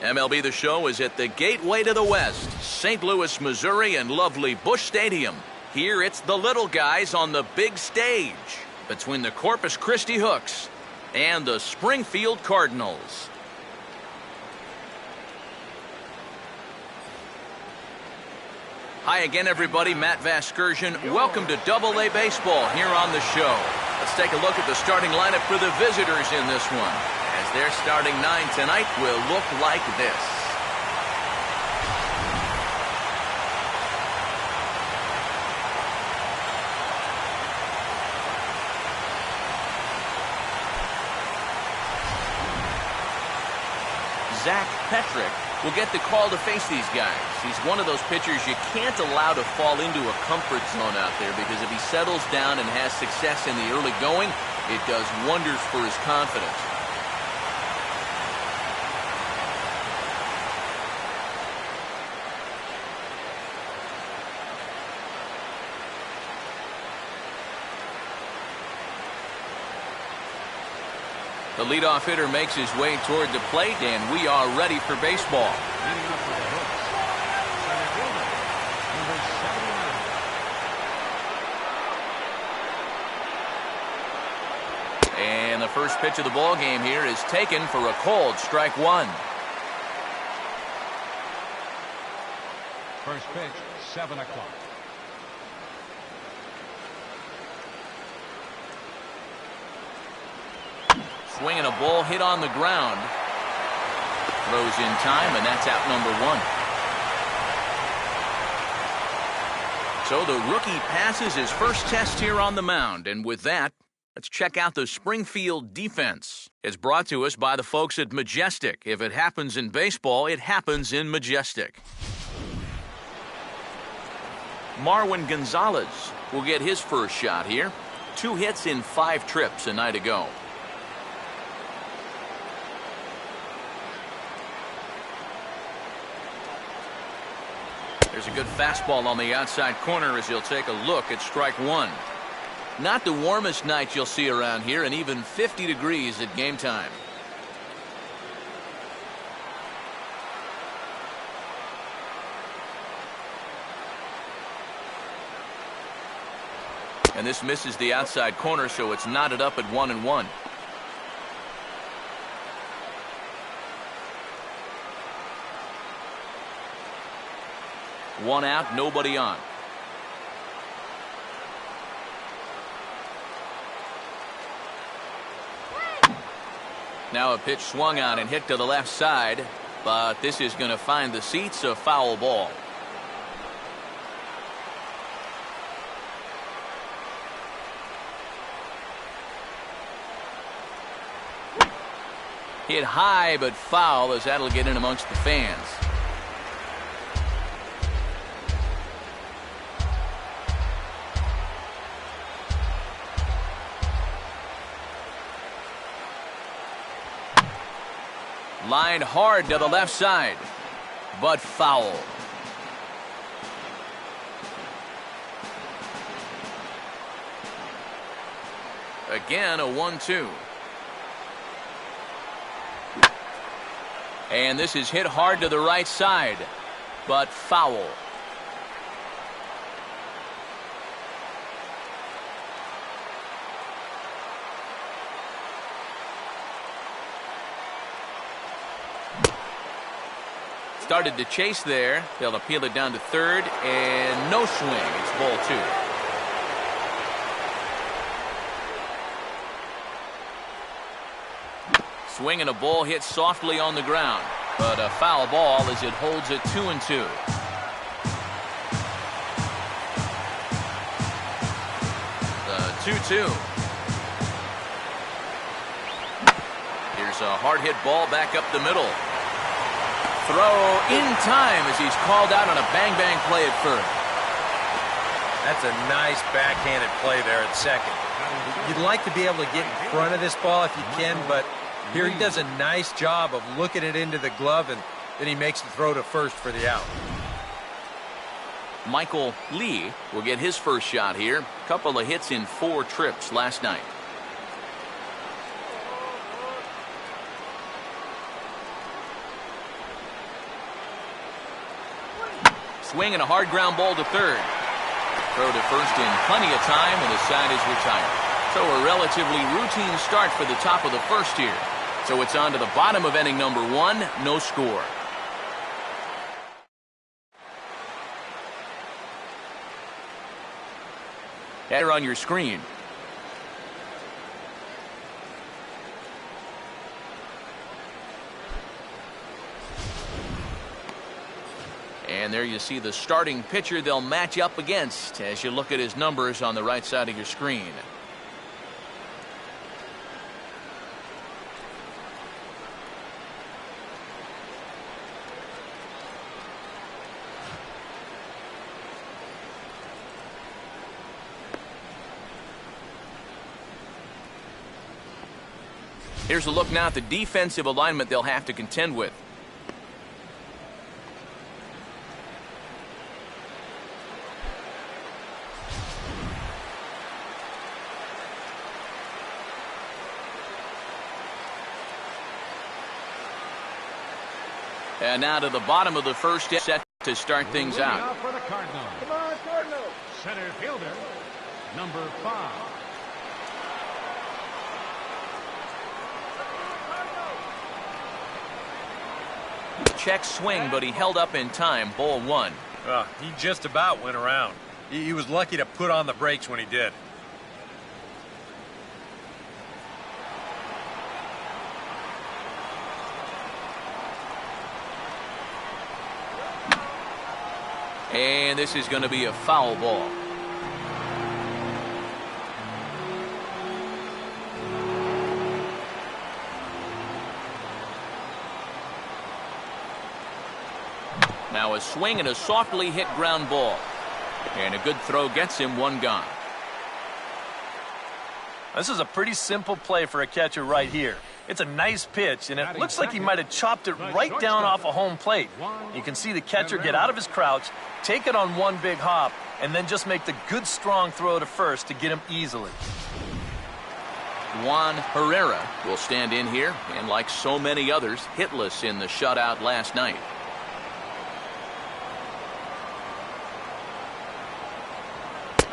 MLB The Show is at the gateway to the West, St. Louis, Missouri, and lovely Busch Stadium. Here it's the little guys on the big stage between the Corpus Christi Hooks and the Springfield Cardinals. Hi again, everybody. Matt Vasgersian. Welcome to Double-A Baseball here on the show. Let's take a look at the starting lineup for the visitors in this one, as their starting nine tonight will look like this. Zach Petrick will get the call to face these guys. He's one of those pitchers you can't allow to fall into a comfort zone out there, because if he settles down and has success in the early going, it does wonders for his confidence. The leadoff hitter makes his way toward the plate, and we are ready for baseball. Leading up for the Hooks, center fielder, number 79. And the first pitch of the ball game here is taken for a called strike one. First pitch, 7 o'clock. Swinging a ball hit on the ground. Throws in time, and that's out number one. So the rookie passes his first test here on the mound, and with that, let's check out the Springfield defense. It's brought to us by the folks at Majestic. If it happens in baseball, it happens in Majestic. Marwin Gonzalez will get his first shot here. 2 hits in 5 trips a night ago. There's a good fastball on the outside corner as he'll take a look at strike one. Not the warmest night you'll see around here, and even 50 degrees at game time. And this misses the outside corner, so it's knotted up at 1-1. One out, nobody on. Now a pitch swung on and hit to the left side, but this is going to find the seats, a foul ball. Hit high but foul, as that'll get in amongst the fans. Lined hard to the left side, but foul. Again, a 1-2. And this is hit hard to the right side, but foul. Started to chase there. They'll appeal it down to third, and no swing. It's ball 2. Swing and a ball hit softly on the ground, but a foul ball as it holds it 2-2. The 2-2. Here's a hard hit ball back up the middle. Throw in time as he's called out on a bang-bang play at first. That's a nice backhanded play there at second. You'd like to be able to get in front of this ball if you can, but here he does a nice job of looking it into the glove, and then he makes the throw to first for the out. Michael Lee will get his first shot here. Couple of hits in 4 trips last night. Swing and a hard ground ball to third. Throw to first in plenty of time, and the side is retired. So a relatively routine start for the top of the first here. So it's on to the bottom of inning number 1, no score. Header on your screen. And there you see the starting pitcher they'll match up against as you look at his numbers on the right side of your screen. Here's a look now at the defensive alignment they'll have to contend with. And now to the bottom of the first set to start things out. For the Cardinals. Come on, Cardinals. Center fielder, number 5. Check swing, but he held up in time. Ball 1. He just about went around. He was lucky to put on the brakes when he did. And this is going to be a foul ball. Now a swing and a softly hit ground ball. And a good throw gets him 1 gone. This is a pretty simple play for a catcher right here. It's a nice pitch, and it looks like he might have chopped it right down off a home plate. You can see the catcher get out of his crouch, take it on one big hop, and then just make the good, strong throw to first to get him easily. Juan Herrera will stand in here, and like so many others, hitless in the shutout last night.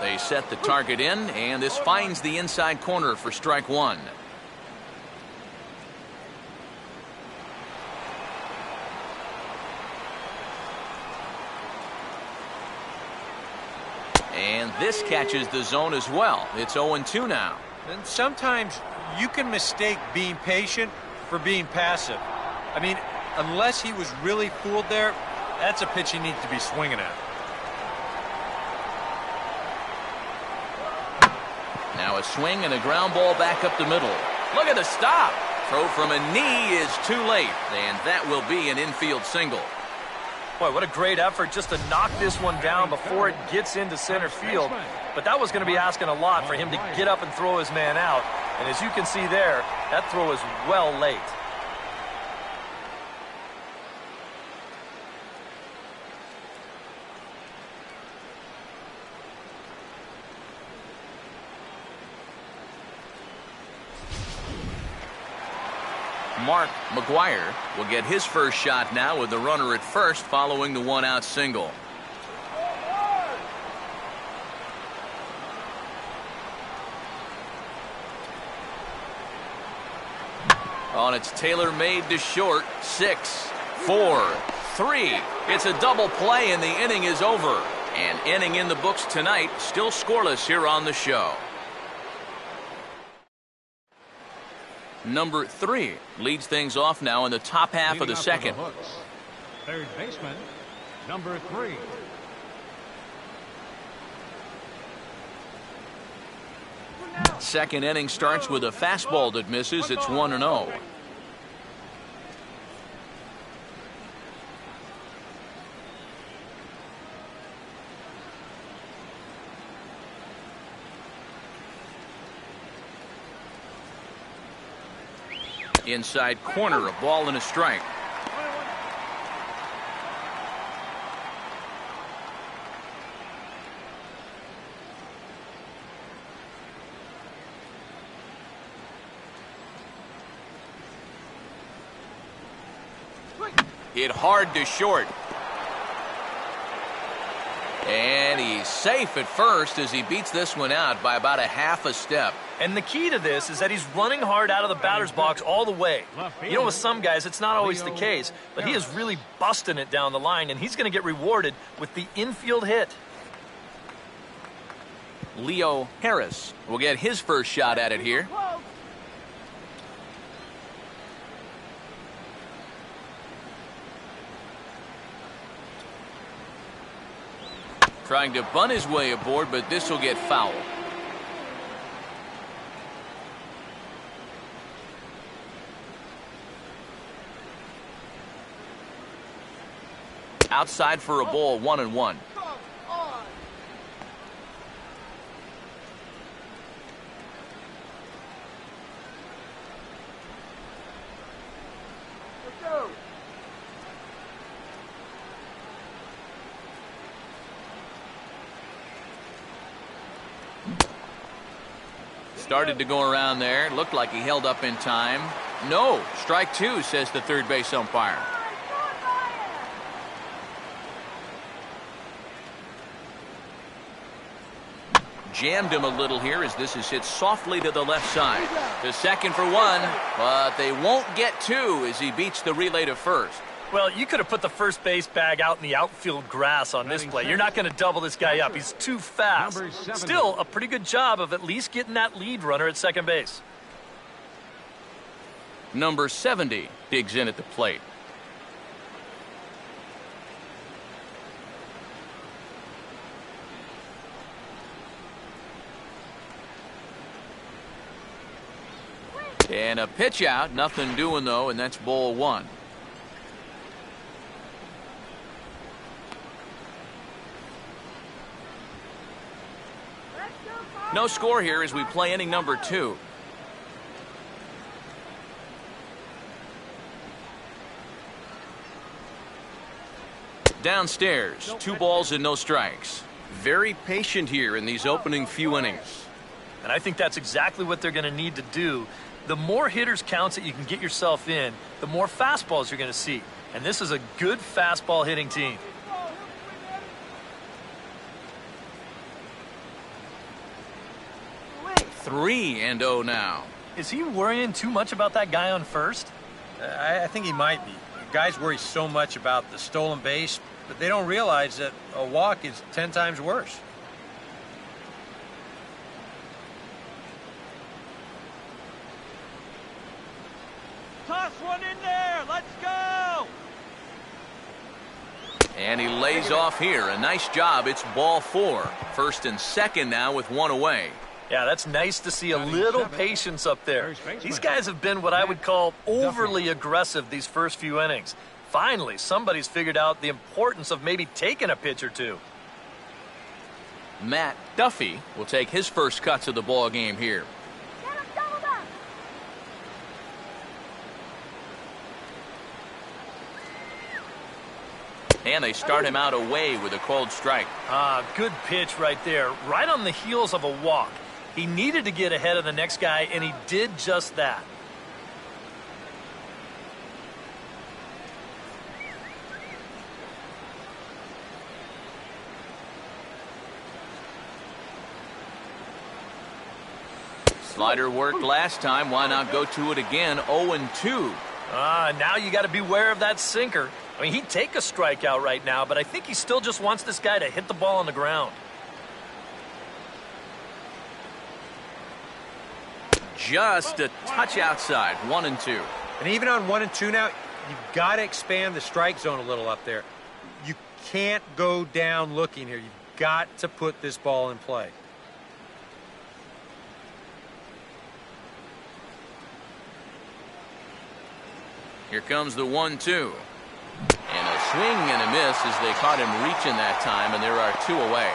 They set the target in, and this finds the inside corner for strike 1. And this catches the zone as well. It's 0-2 now. And sometimes you can mistake being patient for being passive. I mean, unless he was really fooled there, that's a pitch he needs to be swinging at. Now a swing and a ground ball back up the middle. Look at the stop. Throw from a knee is too late, and that will be an infield single. Boy, what a great effort just to knock this one down before it gets into center field. But that was going to be asking a lot for him to get up and throw his man out. And as you can see there, that throw is well late. Mark McGuire will get his first shot now with the runner at first following the 1-out single. On it's tailor-made to short. 6, 4, 3. It's a double play and the inning is over. An inning in the books tonight, still scoreless here on the show. Number 3 leads things off now in the top half of the second. Third baseman, number 3. Second inning starts with a fastball that misses. It's 1-0. Inside corner, a ball and a strike. Hit hard to short. And he's safe at first as he beats this one out by about a half a step. And the key to this is that he's running hard out of the batter's box all the way. You know, with some guys, it's not always the case, but he is really busting it down the line, and he's going to get rewarded with the infield hit. Leo Harris will get his first shot at it here. Trying to bunt his way aboard, but this will get foul. Outside for a ball, 1-1. Started to go around there. Looked like he held up in time. No, strike two, says the third base umpire. Jammed him a little here as this is hit softly to the left side. To second for one, but they won't get two as he beats the relay to first. Well, you could have put the first base bag out in the outfield grass on this play. You're not going to double this guy up. He's too fast. Still, a pretty good job of at least getting that lead runner at second base. Number 70 digs in at the plate. And a pitch out, nothing doing though, and that's ball one. No score here as we play inning number 2. Downstairs, 2 balls and no strikes. Very patient here in these opening few innings. And I think that's exactly what they're going to need to do. The more hitters counts that you can get yourself in, the more fastballs you're going to see. And this is a good fastball hitting team. Three and 0 now. Is he worrying too much about that guy on first? I think he might be. Guys worry so much about the stolen base, but they don't realize that a walk is 10 times worse. Toss one in there. Let's go. And he lays off here. A nice job. It's ball 4. First and second now with 1 away. Yeah, that's nice to see a little patience up there. These guys have been what I would call overly aggressive these first few innings. Finally, somebody's figured out the importance of maybe taking a pitch or two. Matt Duffy will take his first cuts of the ball game here. And they start him out away with a cold strike. Good pitch right there, right on the heels of a walk. He needed to get ahead of the next guy, and he did just that. Slider worked last time. Why not go to it again? 0-2. Now you got to beware of that sinker. I mean, he'd take a strikeout right now, but I think he still just wants this guy to hit the ball on the ground. Just a touch outside. 1-2. And even on 1-2 now, you've got to expand the strike zone a little up there. You can't go down looking here. You've got to put this ball in play. Here comes the 1-2. And a swing and a miss as they caught him reaching that time, and there are 2 away.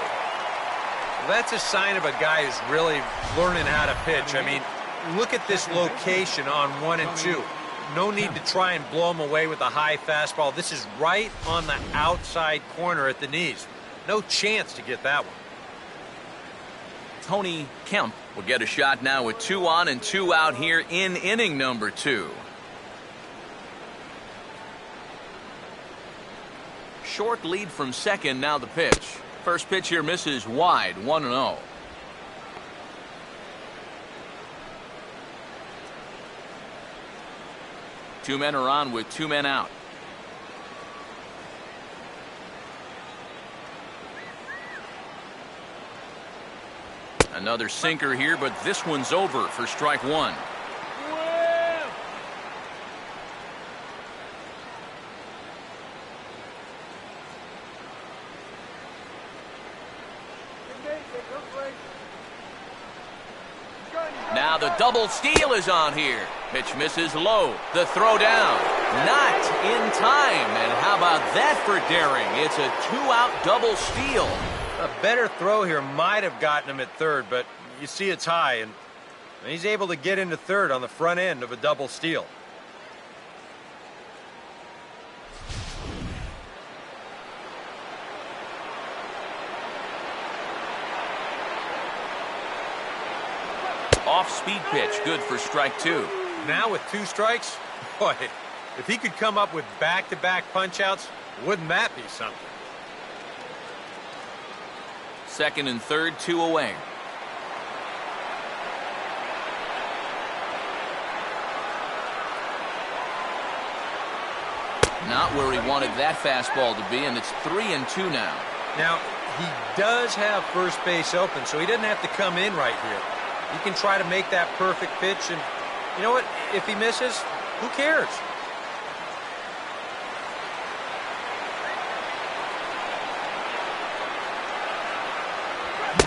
Well, that's a sign of a guy who's really learning how to pitch. I mean, look at this location on 1 and 2. No need to try and blow him away with a high fastball. This is right on the outside corner at the knees. No chance to get that one. Tony Kemp will get a shot now with 2 on and 2 out here in inning number 2. Short lead from second, now the pitch. First pitch here misses wide, 1-0. Two men are on with two men out. Another sinker here, but this one's over for strike one. Now the double steal is on here. Pitch misses low. The throw down. Not in time. And how about that for daring? It's a two-out double steal. A better throw here might have gotten him at third, but you see it's high, and he's able to get into third on the front end of a double steal. Off-speed pitch, good for strike two. Now with two strikes, boy, if he could come up with back-to-back punch-outs, wouldn't that be something? Second and third, two away. Not where he wanted that fastball to be, and it's 3-2 now. Now, he does have first base open, so he doesn't have to come in right here. You can try to make that perfect pitch, and you know what? If he misses, who cares?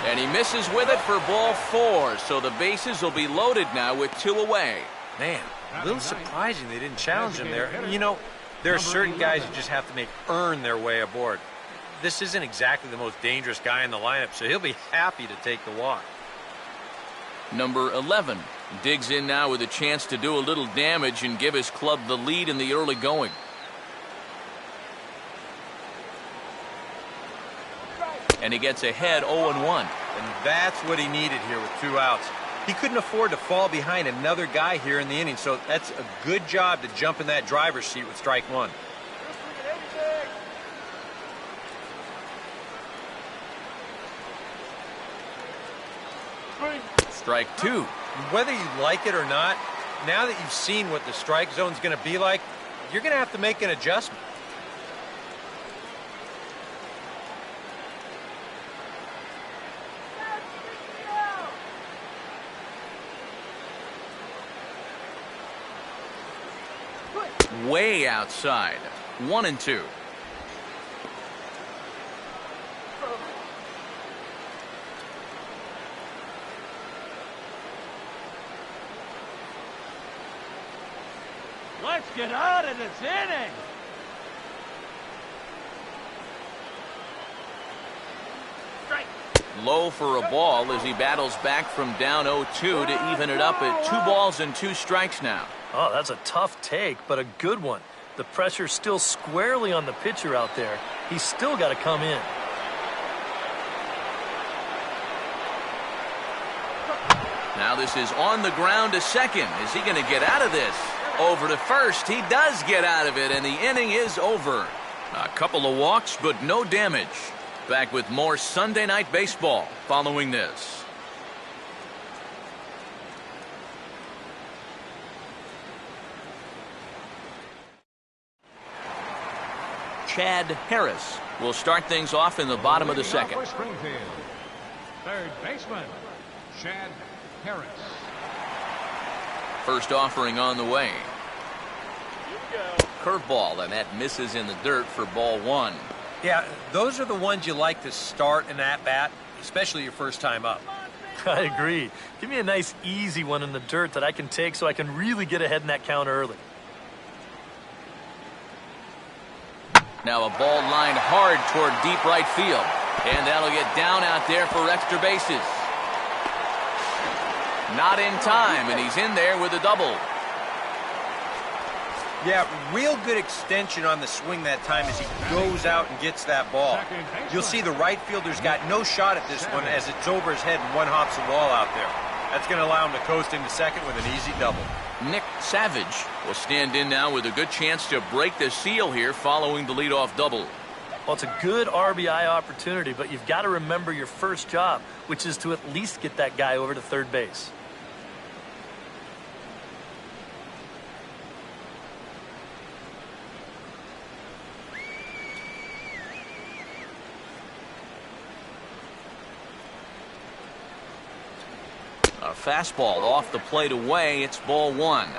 And he misses with it for ball four, so the bases will be loaded now with two away. Man, a little surprising they didn't challenge him there. You know, there are certain guys who just have to earn their way aboard. This isn't exactly the most dangerous guy in the lineup, so he'll be happy to take the walk. Number 11 digs in now with a chance to do a little damage and give his club the lead in the early going. And he gets ahead 0-1. And that's what he needed here with two outs. He couldn't afford to fall behind another guy here in the inning, so that's a good job to jump in that driver's seat with strike one. Strike two. Whether you like it or not, now that you've seen what the strike zone's going to be like, you're going to have to make an adjustment. Way outside. 1-2. Let's get out of this inning. Strike. Low for a ball as he battles back from down 0-2 to even it up at 2 balls and 2 strikes now. Oh, that's a tough take, but a good one. The pressure's still squarely on the pitcher out there. He's still got to come in. Now this is on the ground to second. Is he going to get out of this? Over to first. He does get out of it, and the inning is over. A couple of walks, but no damage. Back with more Sunday Night Baseball following this. Chad Harris will start things off in the bottom of the second. For Springfield, third baseman, Chad Harris. First offering on the way. Curveball, and that misses in the dirt for ball one. Yeah, those are the ones you like to start in that bat, especially your first time up. I agree. Give me a nice, easy one in the dirt that I can take so I can really get ahead in that count early. Now a ball lined hard toward deep right field. And that'll get down out there for extra bases. Not in time, and he's in there with a double. Yeah, real good extension on the swing that time as he goes out and gets that ball. You'll see the right fielder's got no shot at this one as it's over his head and one hops the wall out there. That's going to allow him to coast into second with an easy double. Nick Savage will stand in now with a good chance to break the seal here following the leadoff double. Well, it's a good RBI opportunity, but you've got to remember your first job, which is to at least get that guy over to third base. A fastball off the plate away. It's ball one.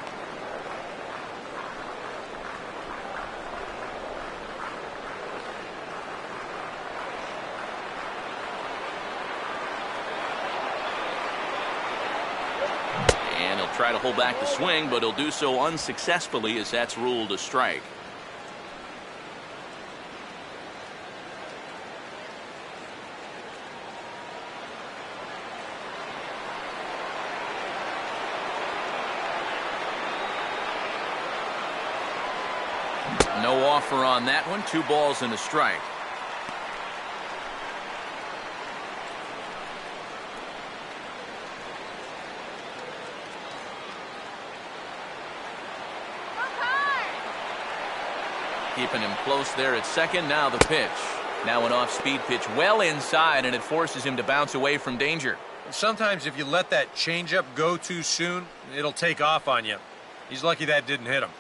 And he'll try to hold back the swing, but he'll do so unsuccessfully as that's ruled a strike. No offer on that one. 2 balls and a strike. Keeping him close there at second. Now the pitch. Now an off-speed pitch well inside, and it forces him to bounce away from danger. Sometimes if you let that changeup go too soon, it'll take off on you. He's lucky that didn't hit him.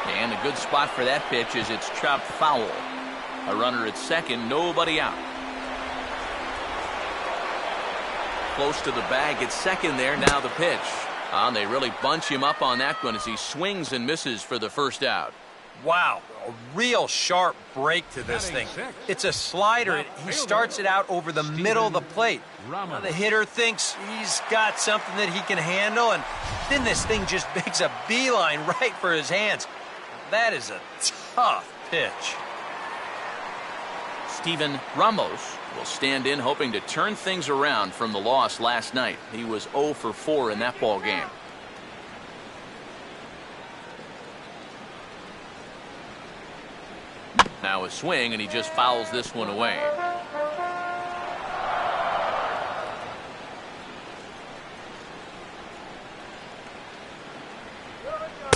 And a good spot for that pitch is it's chopped foul. A runner at second, nobody out. Close to the bag at second there. Now the pitch. They really bunch him up on that one as he swings and misses for the first out. Wow, a real sharp break to this thing. It's a slider. He starts it out over the middle of the plate. Now the hitter thinks he's got something that he can handle, and then this thing just makes a beeline right for his hands. That is a tough pitch. Steven Ramos will stand in, hoping to turn things around from the loss last night. He was 0 for 4 in that ball game. Now a swing, and he just fouls this one away.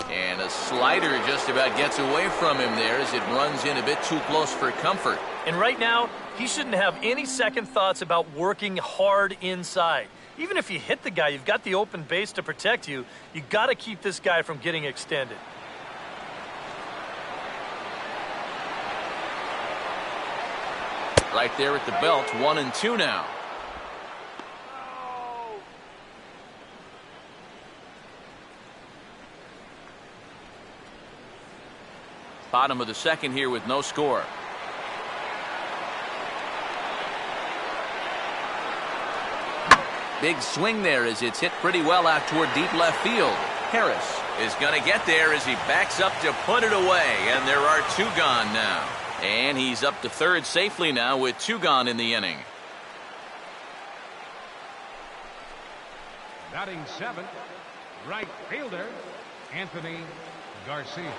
And a slider just about gets away from him there as it runs in a bit too close for comfort. And right now, he shouldn't have any second thoughts about working hard inside. Even if you hit the guy, you've got the open base to protect you. You got to keep this guy from getting extended. Right there at the belt, 1-2 now. Bottom of the second here with no score. Big swing there as it's hit pretty well out toward deep left field. Harris is going to get there as he backs up to put it away, and there are 2 gone now. And he's up to third safely now with 2 gone in the inning. Batting 7th, right fielder, Anthony Garcia.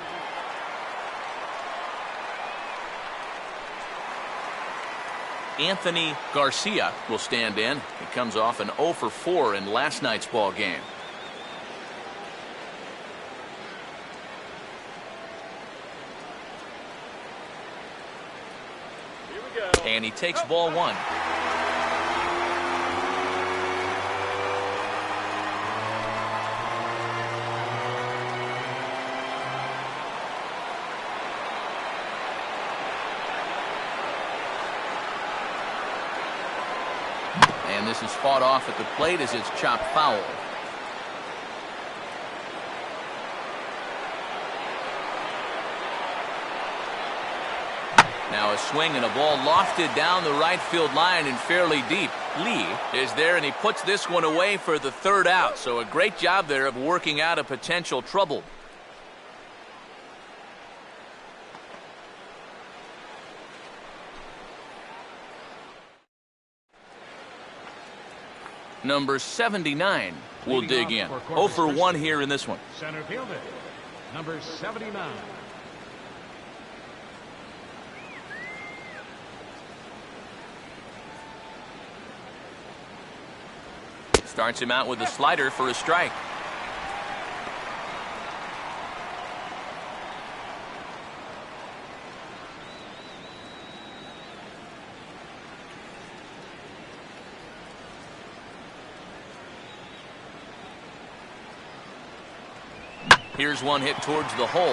Anthony Garcia will stand in. He comes off an 0 for 4 in last night's ball game. Here we go. And he takes ball 1. And this is fought off at the plate as it's chopped foul. Now a swing and a ball lofted down the right field line and fairly deep. Lee is there, and he puts this one away for the 3rd out. So a great job there of working out a potential trouble. Number 79 will dig in. 0 for 1 here in this one. Center fielder, number 79. Starts him out with a slider for a strike. Here's one hit towards the hole.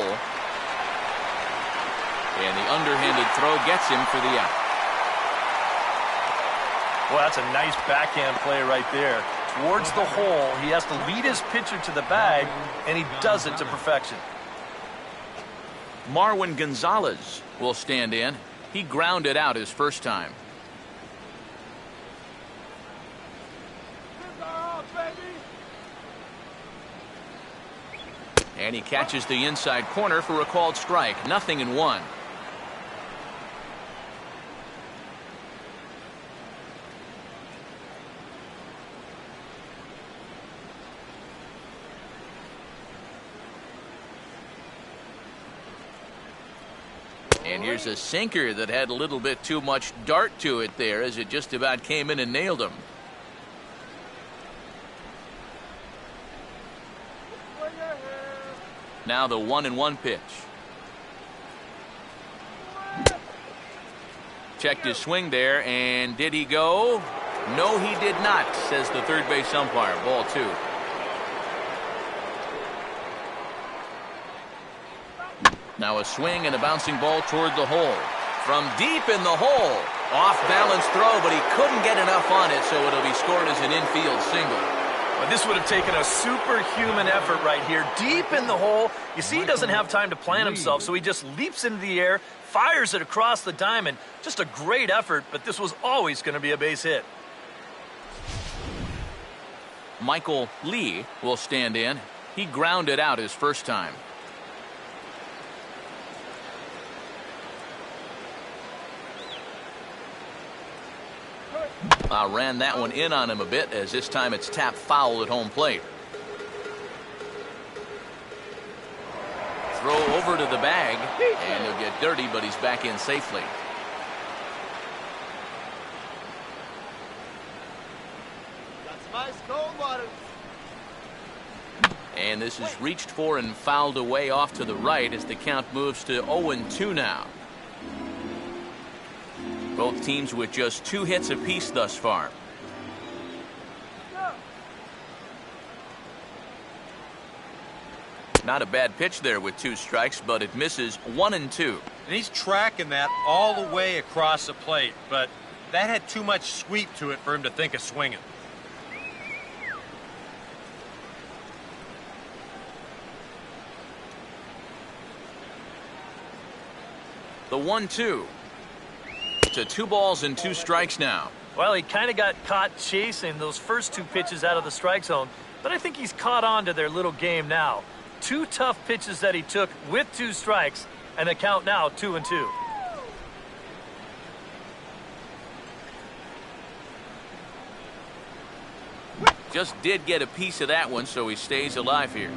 And the underhanded throw gets him for the out. Well, that's a nice backhand play right there. Towards the hole, he has to lead his pitcher to the bag, and he does it to perfection. Marwin Gonzalez will stand in. He grounded out his first time. And he catches the inside corner for a called strike. 0-1. And here's a sinker that had a little bit too much dart to it there as it just about came in and nailed him. Now the 1-1 pitch. Checked his swing there, and did he go? No, he did not, says the third base umpire. Ball 2. Now a swing and a bouncing ball toward the hole. From deep in the hole. Off balance throw, but he couldn't get enough on it, so it'll be scored as an infield single. But this would have taken a superhuman effort right here, deep in the hole. You see, he doesn't have time to plant himself, so he just leaps into the air, fires it across the diamond. Just a great effort, but this was always going to be a base hit. Michael Lee will stand in. He grounded out his first time. Ran that one in on him a bit, as this time it's tapped foul at home plate. Throw over to the bag, and he'll get dirty, but he's back in safely. That's nice cold water. And this is reached for and fouled away off to the right as the count moves to 0-2 now. Both teams with just 2 hits apiece thus far. Not a bad pitch there with 2 strikes, but it misses 1-2. And he's tracking that all the way across the plate, but that had too much sweep to it for him to think of swinging. The 1-2. To 2 balls and 2 strikes now. Well, he kind of got caught chasing those first 2 pitches out of the strike zone, but I think he's caught on to their little game now. 2 tough pitches that he took with 2 strikes, and the count now 2-2. Just did get a piece of that one, so he stays alive here.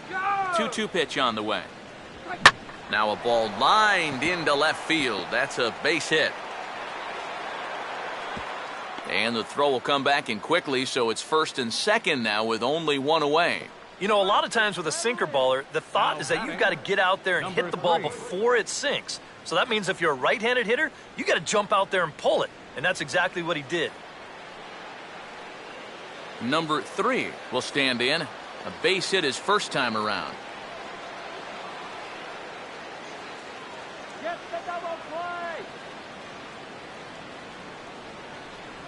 Go! 2-2 pitch on the way. Now a ball lined into left field. That's a base hit. And the throw will come back in quickly, so it's first and second now with only 1 away. You know, a lot of times with a sinker baller, the thought is that you've got to get out there and hit the ball before it sinks. So that means if you're a right-handed hitter, you got to jump out there and pull it. And that's exactly what he did. Number 3 will stand in. A base hit his first time around.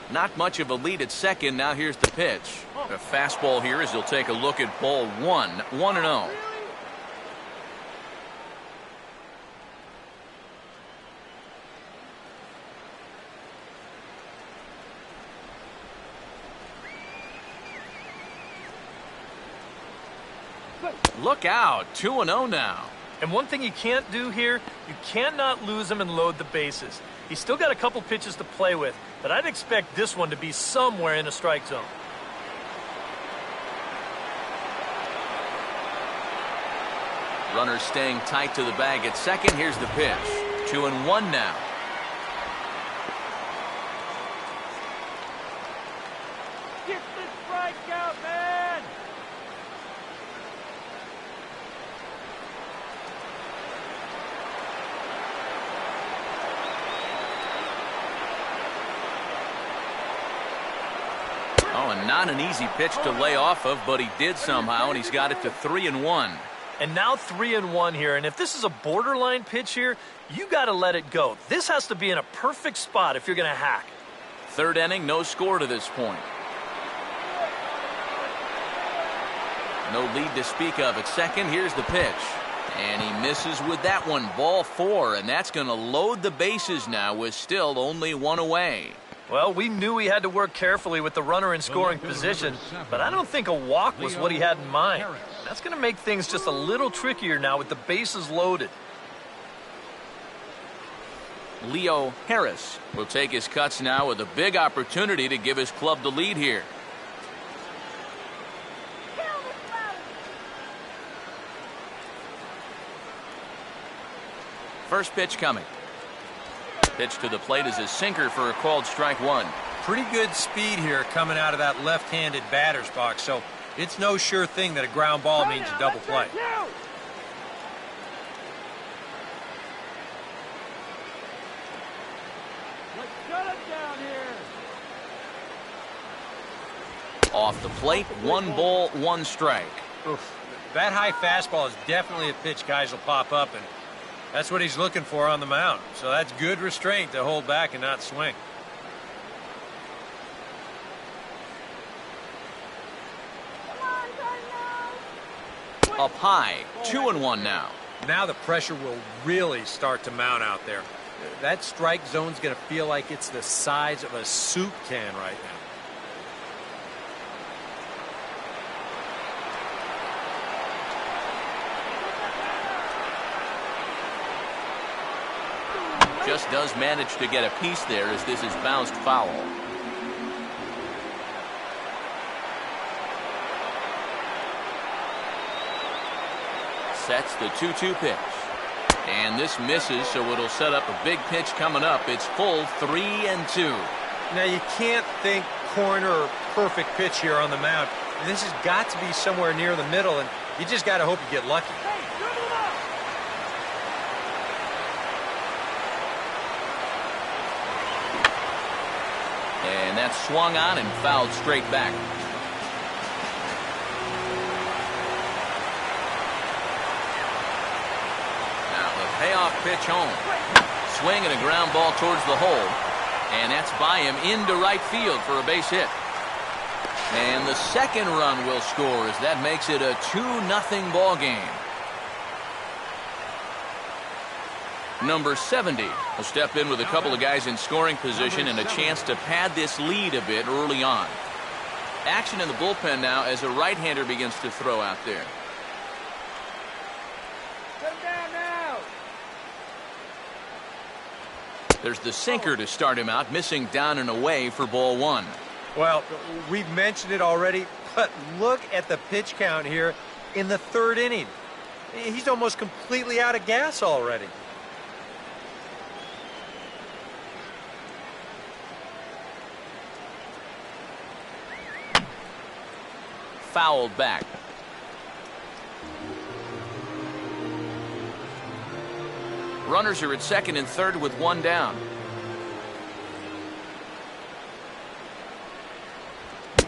Not much of a lead at second. Now here's the pitch. A fastball here as he'll take a look at ball 1. 1-0. Look out. 2-0 now. And one thing you can't do here, you cannot lose him and load the bases. He's still got a couple pitches to play with, but I'd expect this one to be somewhere in a strike zone. Runner staying tight to the bag at second. Here's the pitch. 2-1 now. Oh, and not an easy pitch to lay off of, but he did somehow, and he's got it to 3-1. And now 3-1 here, and if this is a borderline pitch here, you got to let it go. This has to be in a perfect spot if you're going to hack. Third inning, no score to this point. No lead to speak of at second. Here's the pitch. And he misses with that one. Ball 4, and that's going to load the bases now with still only one away. Well, we knew he had to work carefully with the runner in scoring position, but I don't think a walk was what he had in mind. That's going to make things just a little trickier now with the bases loaded. Leo Harris will take his cuts now with a big opportunity to give his club the lead here. First pitch coming. Pitch to the plate is a sinker for a called strike one. Pretty good speed here coming out of that left-handed batter's box, so it's no sure thing that a ground ball means a double play. Let's shut it down here. Off the plate, 1 ball, 1 strike. Oof. That high fastball is definitely a pitch guys will pop up, and that's what he's looking for on the mound. So that's good restraint to hold back and not swing. Up high, 2-1 now. Now the pressure will really start to mount out there. That strike zone's going to feel like it's the size of a soup can right now. Just does manage to get a piece there as this is bounced foul. Sets the 2-2 pitch. And this misses, so it'll set up a big pitch coming up. It's full 3-2. Now you can't think corner or perfect pitch here on the mound. This has got to be somewhere near the middle, and you just got to hope you get lucky. And that's swung on and fouled straight back. Now the payoff pitch home. Swing and a ground ball towards the hole. And that's by him into right field for a base hit. And the second run will score as that makes it a 2-0 ball game. Number 70 will step in with a couple of guys in scoring position and a chance to pad this lead a bit early on. Action in the bullpen now as a right-hander begins to throw out there. Put him down now. There's the sinker to start him out, missing down and away for ball 1. Well, we've mentioned it already, but look at the pitch count here in the 3rd inning. He's almost completely out of gas already. Fouled back. Runners are at second and third with 1 down.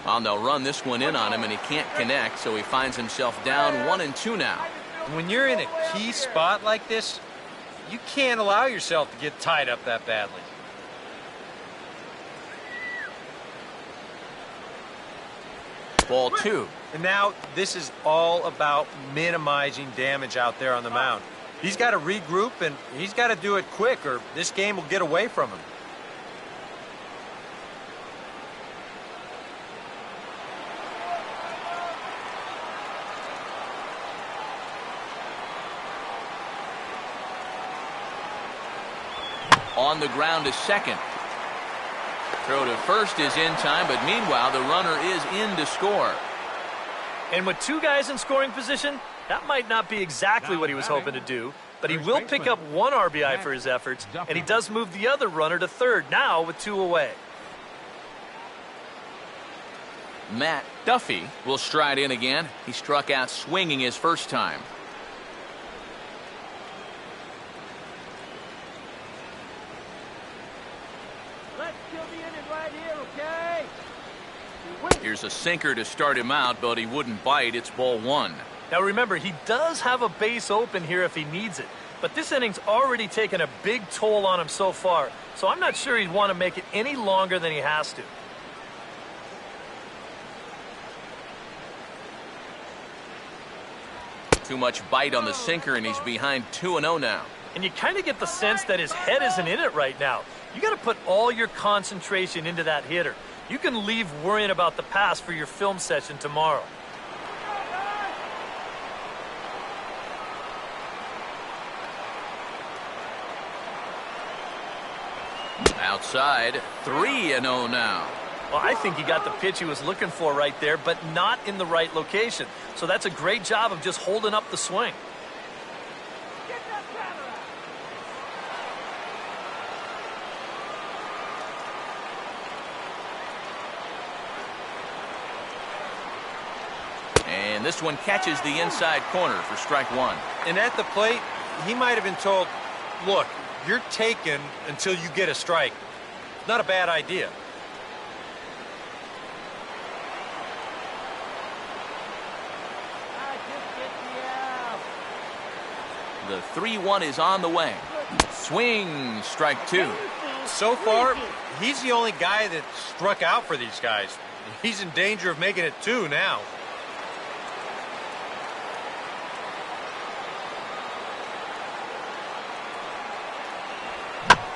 Well, they'll run this one in on him, and he can't connect, so he finds himself down 1-2 now. When you're in a key spot like this, you can't allow yourself to get tied up that badly. Ball 2. And now this is all about minimizing damage out there on the mound. He's got to regroup, and he's got to do it quick, or this game will get away from him. On the ground is second. Throw to first is in time, but meanwhile the runner is in to score. And with 2 guys in scoring position, that might not be exactly what he was hoping to do, but he will pick up 1 RBI for his efforts, and he does move the other runner to third now with 2 away. Matt Duffy will stride in again. He struck out swinging his first time. Let's kill the inning right here, okay? Here's a sinker to start him out, but he wouldn't bite. It's ball one. Now remember, he does have a base open here if he needs it. But this inning's already taken a big toll on him so far, so I'm not sure he'd want to make it any longer than he has to. Too much bite on the sinker, and he's behind 2-0 now. And you kind of get the sense that his head isn't in it right now. You got to put all your concentration into that hitter. You can leave worrying about the pass for your film session tomorrow. Outside, 3-0 now. Well, I think he got the pitch he was looking for right there, but not in the right location. So that's a great job of just holding up the swing. And this one catches the inside corner for strike one. And at the plate, he might have been told, look, you're taken until you get a strike. Not a bad idea. The 3-1 is on the way. Swing, strike two. So far, he's the only guy that struck out for these guys. He's in danger of making it two now.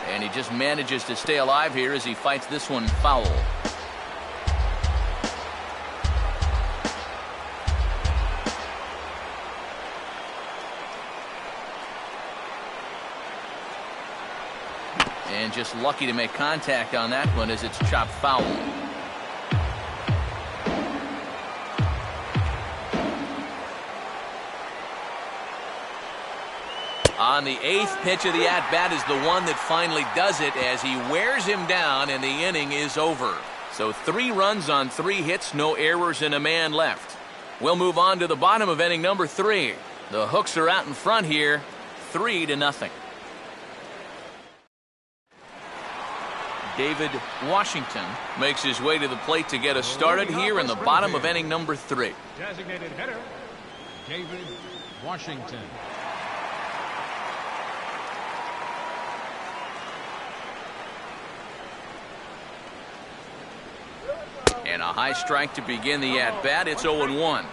And he just manages to stay alive here as he fights this one foul. And just lucky to make contact on that one as it's chopped foul. On the 8th pitch of the at-bat is the one that finally does it as he wears him down and the inning is over. So 3 runs on 3 hits, no errors and a man left. We'll move on to the bottom of inning number 3. The Hooks are out in front here, 3-0. David Washington makes his way to the plate to get us started here in the bottom of inning number 3. Designated hitter, David Washington. And a high strike to begin the at-bat. It's 0-1.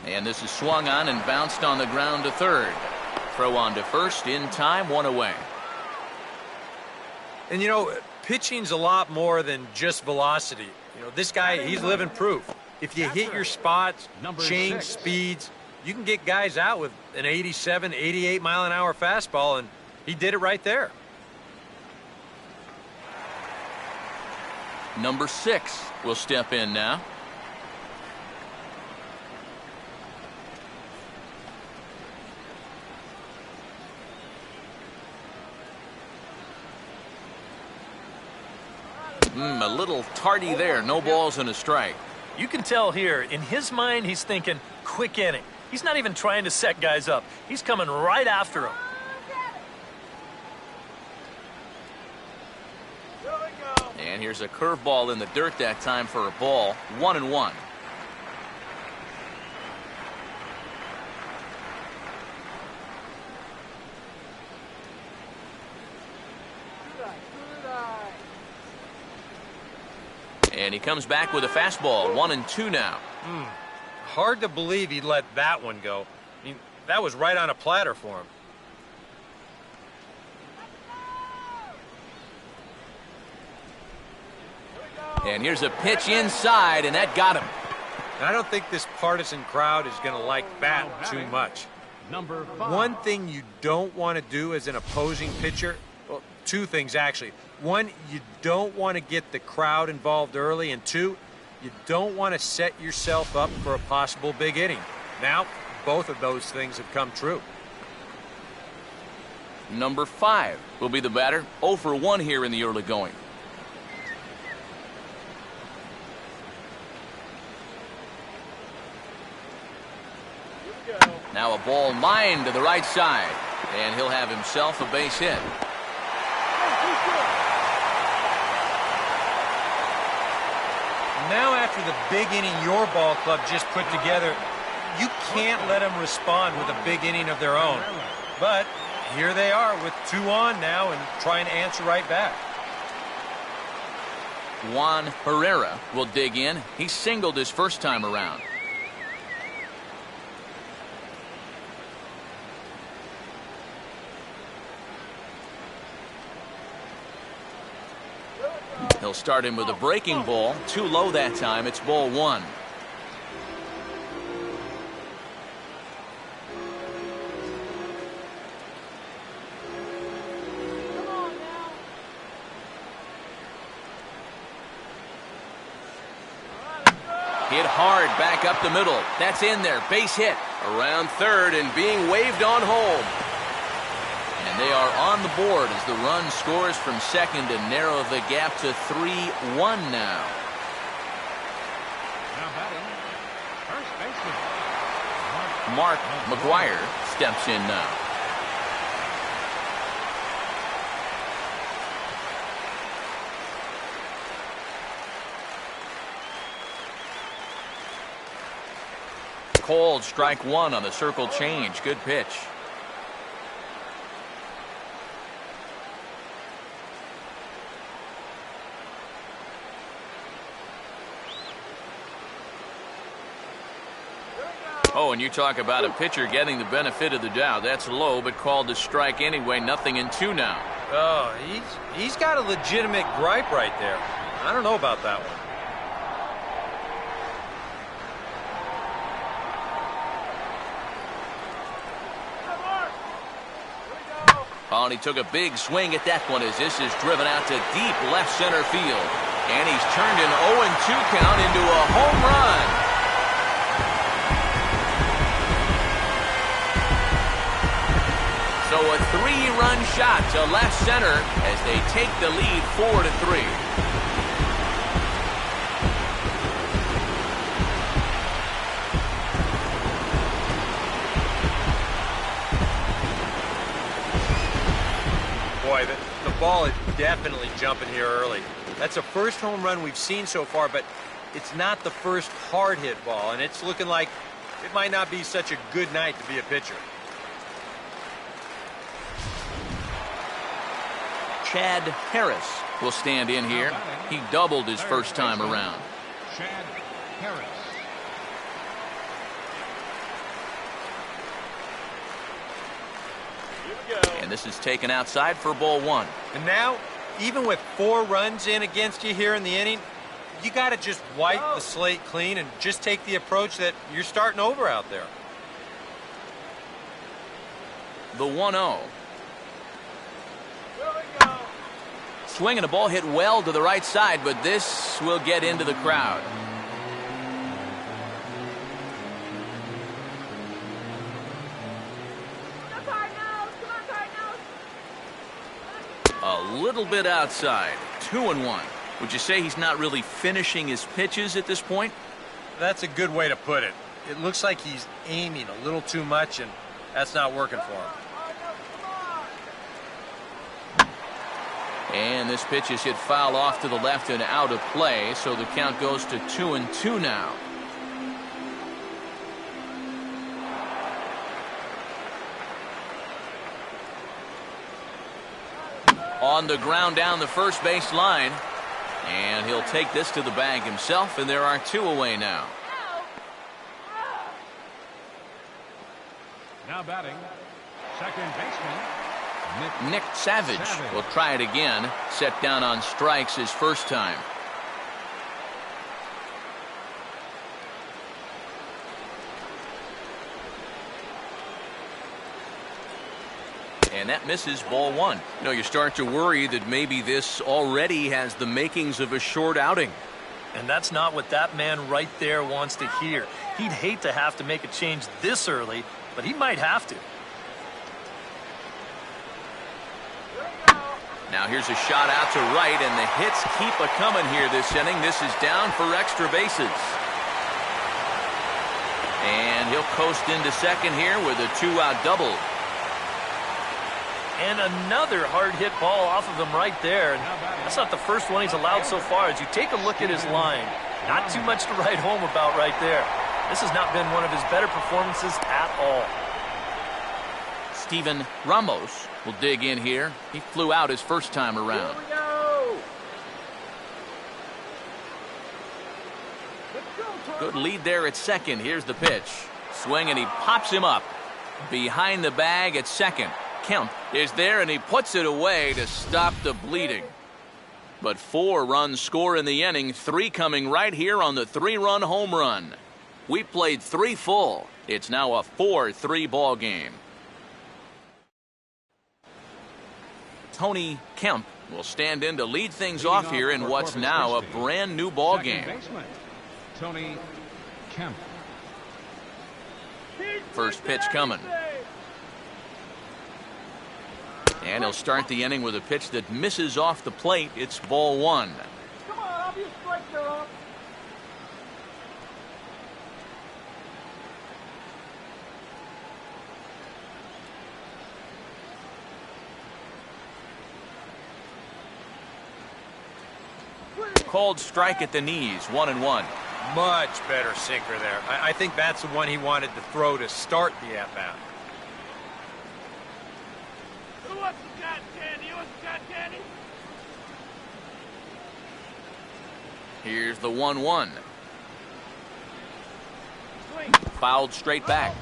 And this is swung on and bounced on the ground to third. Throw on to first in time, 1 away. And you know, pitching's a lot more than just velocity. You know, this guy, he's living proof. If you hit your spots, change speeds, you can get guys out with an 87, 88 mile an hour fastball, and he did it right there. Number 6 will step in now. A little tardy there. No balls and a strike. You can tell here, in his mind, he's thinking, quick inning. He's not even trying to set guys up. He's coming right after them. And here's a curveball in the dirt that time for a ball. 1-1. And he comes back with a fastball. 1-2 now. Hard to believe he let that one go. I mean, that was right on a platter for him. And here's a pitch inside, and that got him. I don't think this partisan crowd is going to like that too much. Number 5. One thing you don't want to do as an opposing pitcher, well, 2 things actually. 1, you don't want to get the crowd involved early, and 2, you don't want to set yourself up for a possible big inning. Now, both of those things have come true. Number 5 will be the batter. 0 for 1 here in the early going. Now a ball lined to the right side, and he'll have himself a base hit. Now after the big inning your ball club just put together, you can't let them respond with a big inning of their own. But here they are with 2 on now and trying to answer right back. Juan Herrera will dig in. He singled his first time around. He'll start him with a breaking ball. Too low that time. It's ball 1. Hit hard back up the middle. That's in there. Base hit. Around third and being waved on home. And they are on the board as the run scores from second to narrow the gap to 3-1 now. Now batting, first baseman. Mark McGuire steps in now. Called strike 1 on the circle change. Good pitch. Oh, and you talk about a pitcher getting the benefit of the doubt. That's low, but called a strike anyway. 0-2 now. Oh, he's got a legitimate gripe right there. I don't know about that one. Oh, and he took a big swing at that one as this is driven out to deep left center field. And he's turned an 0-2 count into a home run. So a 3-run shot to left center as they take the lead 4-3. Boy, the ball is definitely jumping here early. That's the first home run we've seen so far, but it's not the first hard hit ball, and it's looking like it might not be such a good night to be a pitcher. Chad Harris will stand in here. He doubled his first time around. Chad Harris. And this is taken outside for ball 1. And now, even with 4 runs in against you here in the inning, you got to just wipe the slate clean and just take the approach that you're starting over out there. The 1-0. Swinging a ball hit well to the right side, but this will get into the crowd. A little bit outside. 2-1. Would you say he's not really finishing his pitches at this point? That's a good way to put it. It looks like he's aiming a little too much, and that's not working for him. And this pitch is hit foul off to the left and out of play, so the count goes to 2-2 now. On the ground down the first base line, and he'll take this to the bag himself, and there are 2 away now. Now batting, second baseman. Nick Savage will try it again. Set down on strikes his first time. And that misses ball 1. You know, you start to worry that maybe this already has the makings of a short outing. And that's not what that man right there wants to hear. He'd hate to have to make a change this early, but he might have to. Now here's a shot out to right, and the hits keep a-coming here this inning. This is down for extra bases. And he'll coast into second here with a 2-out double. And another hard-hit ball off of him right there. And that's not the first one he's allowed so far. As you take a look at his line, not too much to write home about right there. This has not been one of his better performances at all. Steven Ramos will dig in here. He flew out his first time around. Here we go. Good lead there at second. Here's the pitch. Swing, and he pops him up. Behind the bag at second. Kemp is there, and he puts it away to stop the bleeding. But 4 runs score in the inning, 3 coming right here on the 3-run home run. We played 3 full. It's now a 4-3 ball game. Tony Kemp will stand in to lead things off here in what's now a brand new ball game. Tony Kemp. First pitch coming. And he'll start the inning with a pitch that misses off the plate. It's ball 1. Come on, I'll be a strike there up. Called strike at the knees, 1-1. Much better sinker there. I think that's the one he wanted to throw to start the at-bat. Who wants some cotton candy? You want some cotton candy? Here's the 1-1. Swing. Fouled straight back.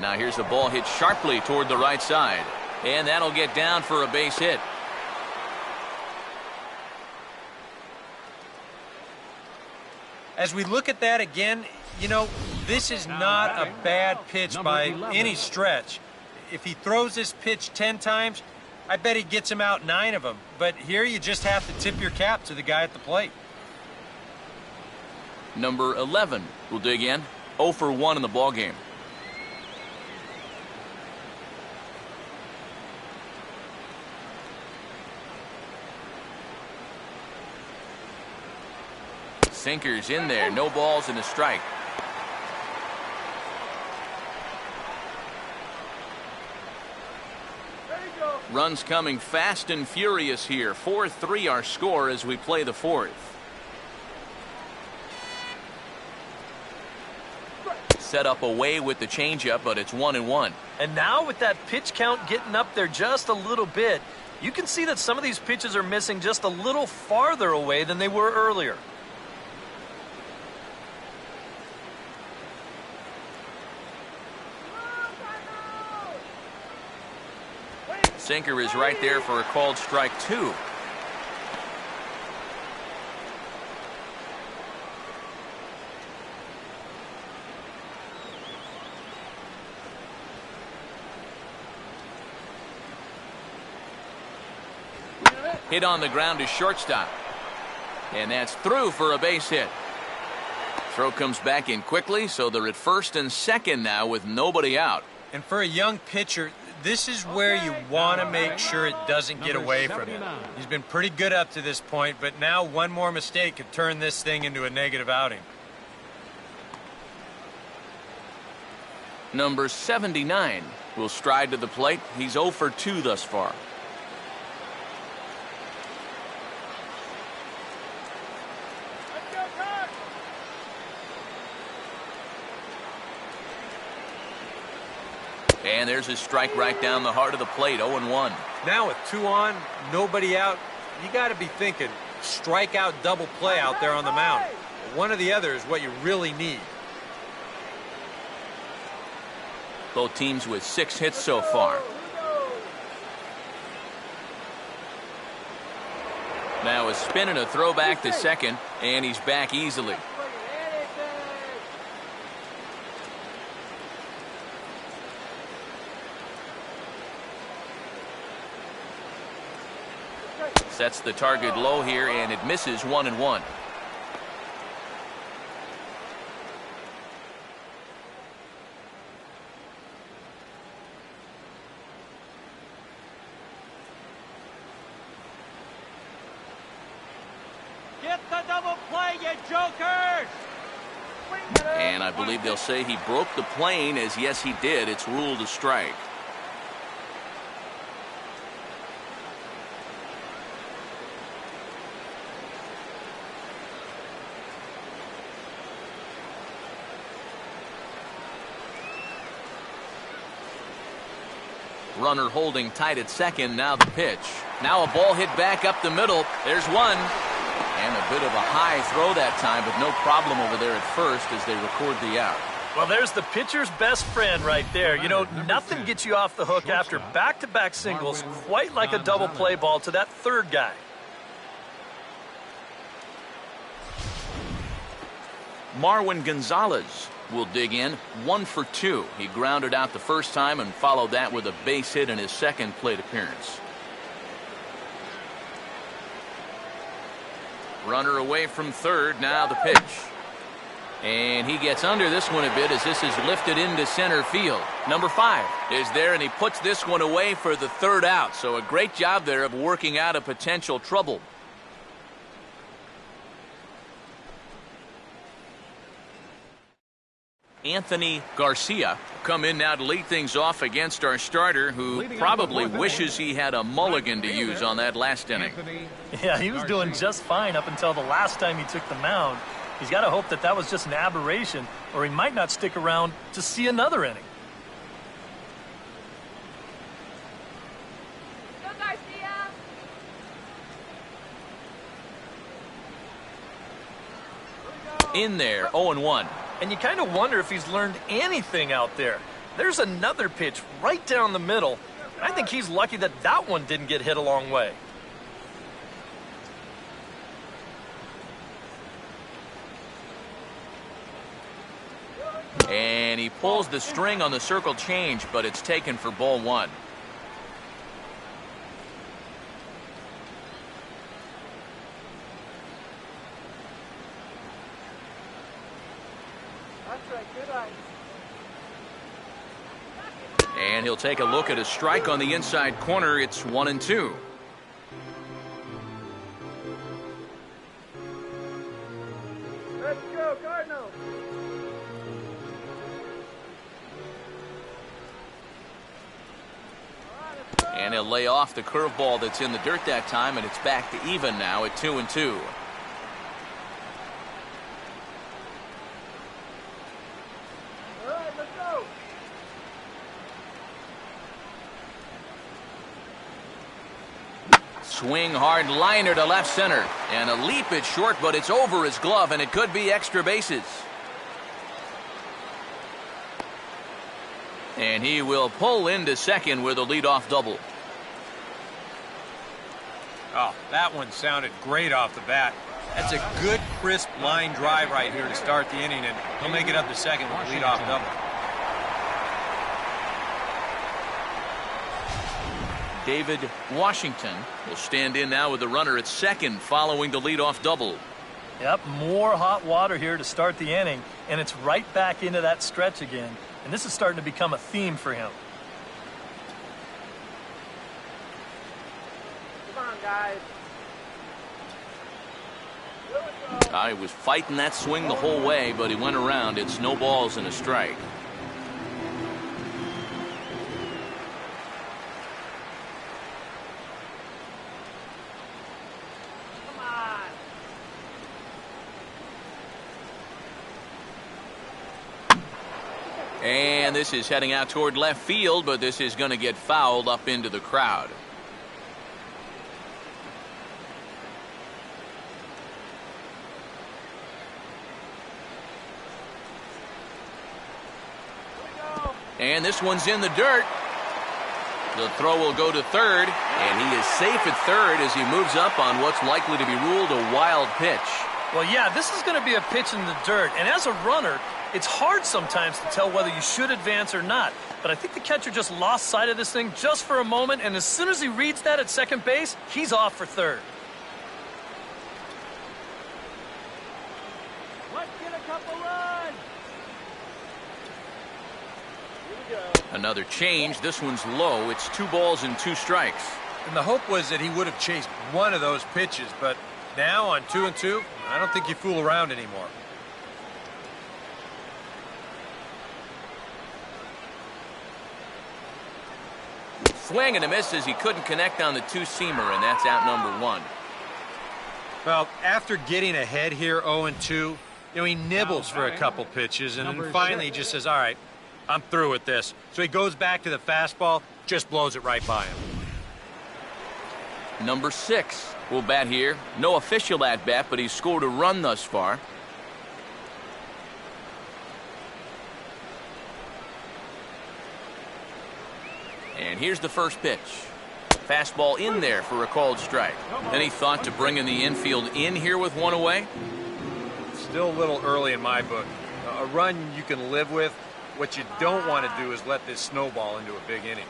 Now here's a ball hit sharply toward the right side. And that'll get down for a base hit. As we look at that again, you know, this is not a bad pitch by any stretch. If he throws this pitch 10 times, I bet he gets him out 9 of them. But here you just have to tip your cap to the guy at the plate. Number 11 will dig in. 0 for 1 in the ballgame. Sinker's in there. No balls and a strike. There you go. Runs coming fast and furious here. 4-3 our score as we play the 4th. Set up away with the changeup, but it's 1-1. And now with that pitch count getting up there just a little bit, you can see that some of these pitches are missing just a little farther away than they were earlier. Sinker is right there for a called strike 2. Hit on the ground to shortstop. And that's through for a base hit. Throw comes back in quickly, so they're at first and second now with nobody out. And for a young pitcher, this is where you want to make sure it doesn't get away from him. He's been pretty good up to this point, but now one more mistake could turn this thing into a negative outing. Number 79 will stride to the plate. He's 0 for 2 thus far. Let's go, Card. And there's his strike right down the heart of the plate, 0-1. Now with 2 on, nobody out, you got to be thinking strikeout double play out there on the mound. One or the other is what you really need. Both teams with 6 hits so far. Now a spin and a throwback to second, and he's back easily. Sets the target low here, and it misses 1-1. Hit the double play, you jokers! And I believe they'll say he broke the plane, as yes, he did. It's ruled a strike. Runner holding tight at second. Now the pitch. Now a ball hit back up the middle. There's one. And a bit of a high throw that time, but no problem over there at first as they record the out. Well, there's the pitcher's best friend right there. You know, nothing gets you off the hook after back-to-back singles, quite like a double play ball to that third guy. Marwin Gonzalez will dig in, 1 for 2. He grounded out the first time and followed that with a base hit in his second plate appearance. Runner away from third. Now the pitch. And he gets under this one a bit as this is lifted into center field. Number 5 is there, and he puts this one away for the third out. So a great job there of working out a potential trouble. Anthony Garcia come in now to lead things off against our starter, who probably wishes he had a mulligan to use on that last inning. Yeah, he was doing just fine up until the last time he took the mound. He's got to hope that that was just an aberration, or he might not stick around to see another inning. Go Garcia! In there, 0-1. And you kind of wonder if he's learned anything out there. There's another pitch right down the middle. I think he's lucky that that one didn't get hit a long way. And he pulls the string on the circle change, but it's taken for ball 1. And he'll take a look at a strike on the inside corner. It's 1-2. Let's go, Cardinals! And he'll lay off the curveball that's in the dirt that time, and it's back to even now at 2-2. All right, let's go! Swing hard liner to left center. And a leap it short, but it's over his glove, and it could be extra bases. And he will pull into second with a leadoff double. Oh, that one sounded great off the bat. That's a good, crisp line drive right here to start the inning, and he'll make it up to second with a leadoff double. David Washington will stand in now with the runner at second following the leadoff double. Yep, more hot water here to start the inning, and it's right back into that stretch again. And this is starting to become a theme for him. Come on, guys. He was fighting that swing the whole way, but he went around. It's no balls and a strike. Come on! And this is heading out toward left field, but this is going to get fouled up into the crowd. And this one's in the dirt. The throw will go to third, and he is safe at third as he moves up on what's likely to be ruled a wild pitch. Well, yeah, this is going to be a pitch in the dirt. And as a runner, it's hard sometimes to tell whether you should advance or not. But I think the catcher just lost sight of this thing just for a moment, and as soon as he reads that at second base, he's off for third. Let's get a couple runs! Another change. This one's low. It's 2 balls and 2 strikes. And the hope was that he would have chased one of those pitches, but Now on 2-2, I don't think you fool around anymore. Swing and a miss as he couldn't connect on the two-seamer, and that's out number one. Well, after getting ahead here 0-2, he nibbles for a couple pitches, and then finally he just says, all right, I'm through with this. So he goes back to the fastball, just blows it right by him. Number 6 will bat here. No official at-bat, but he's scored a run thus far. And here's the first pitch. Fastball in there for a called strike. Any thought to bringing the infield in here with one away? Still a little early in my book. A run you can live with. What you don't want to do is let this snowball into a big inning.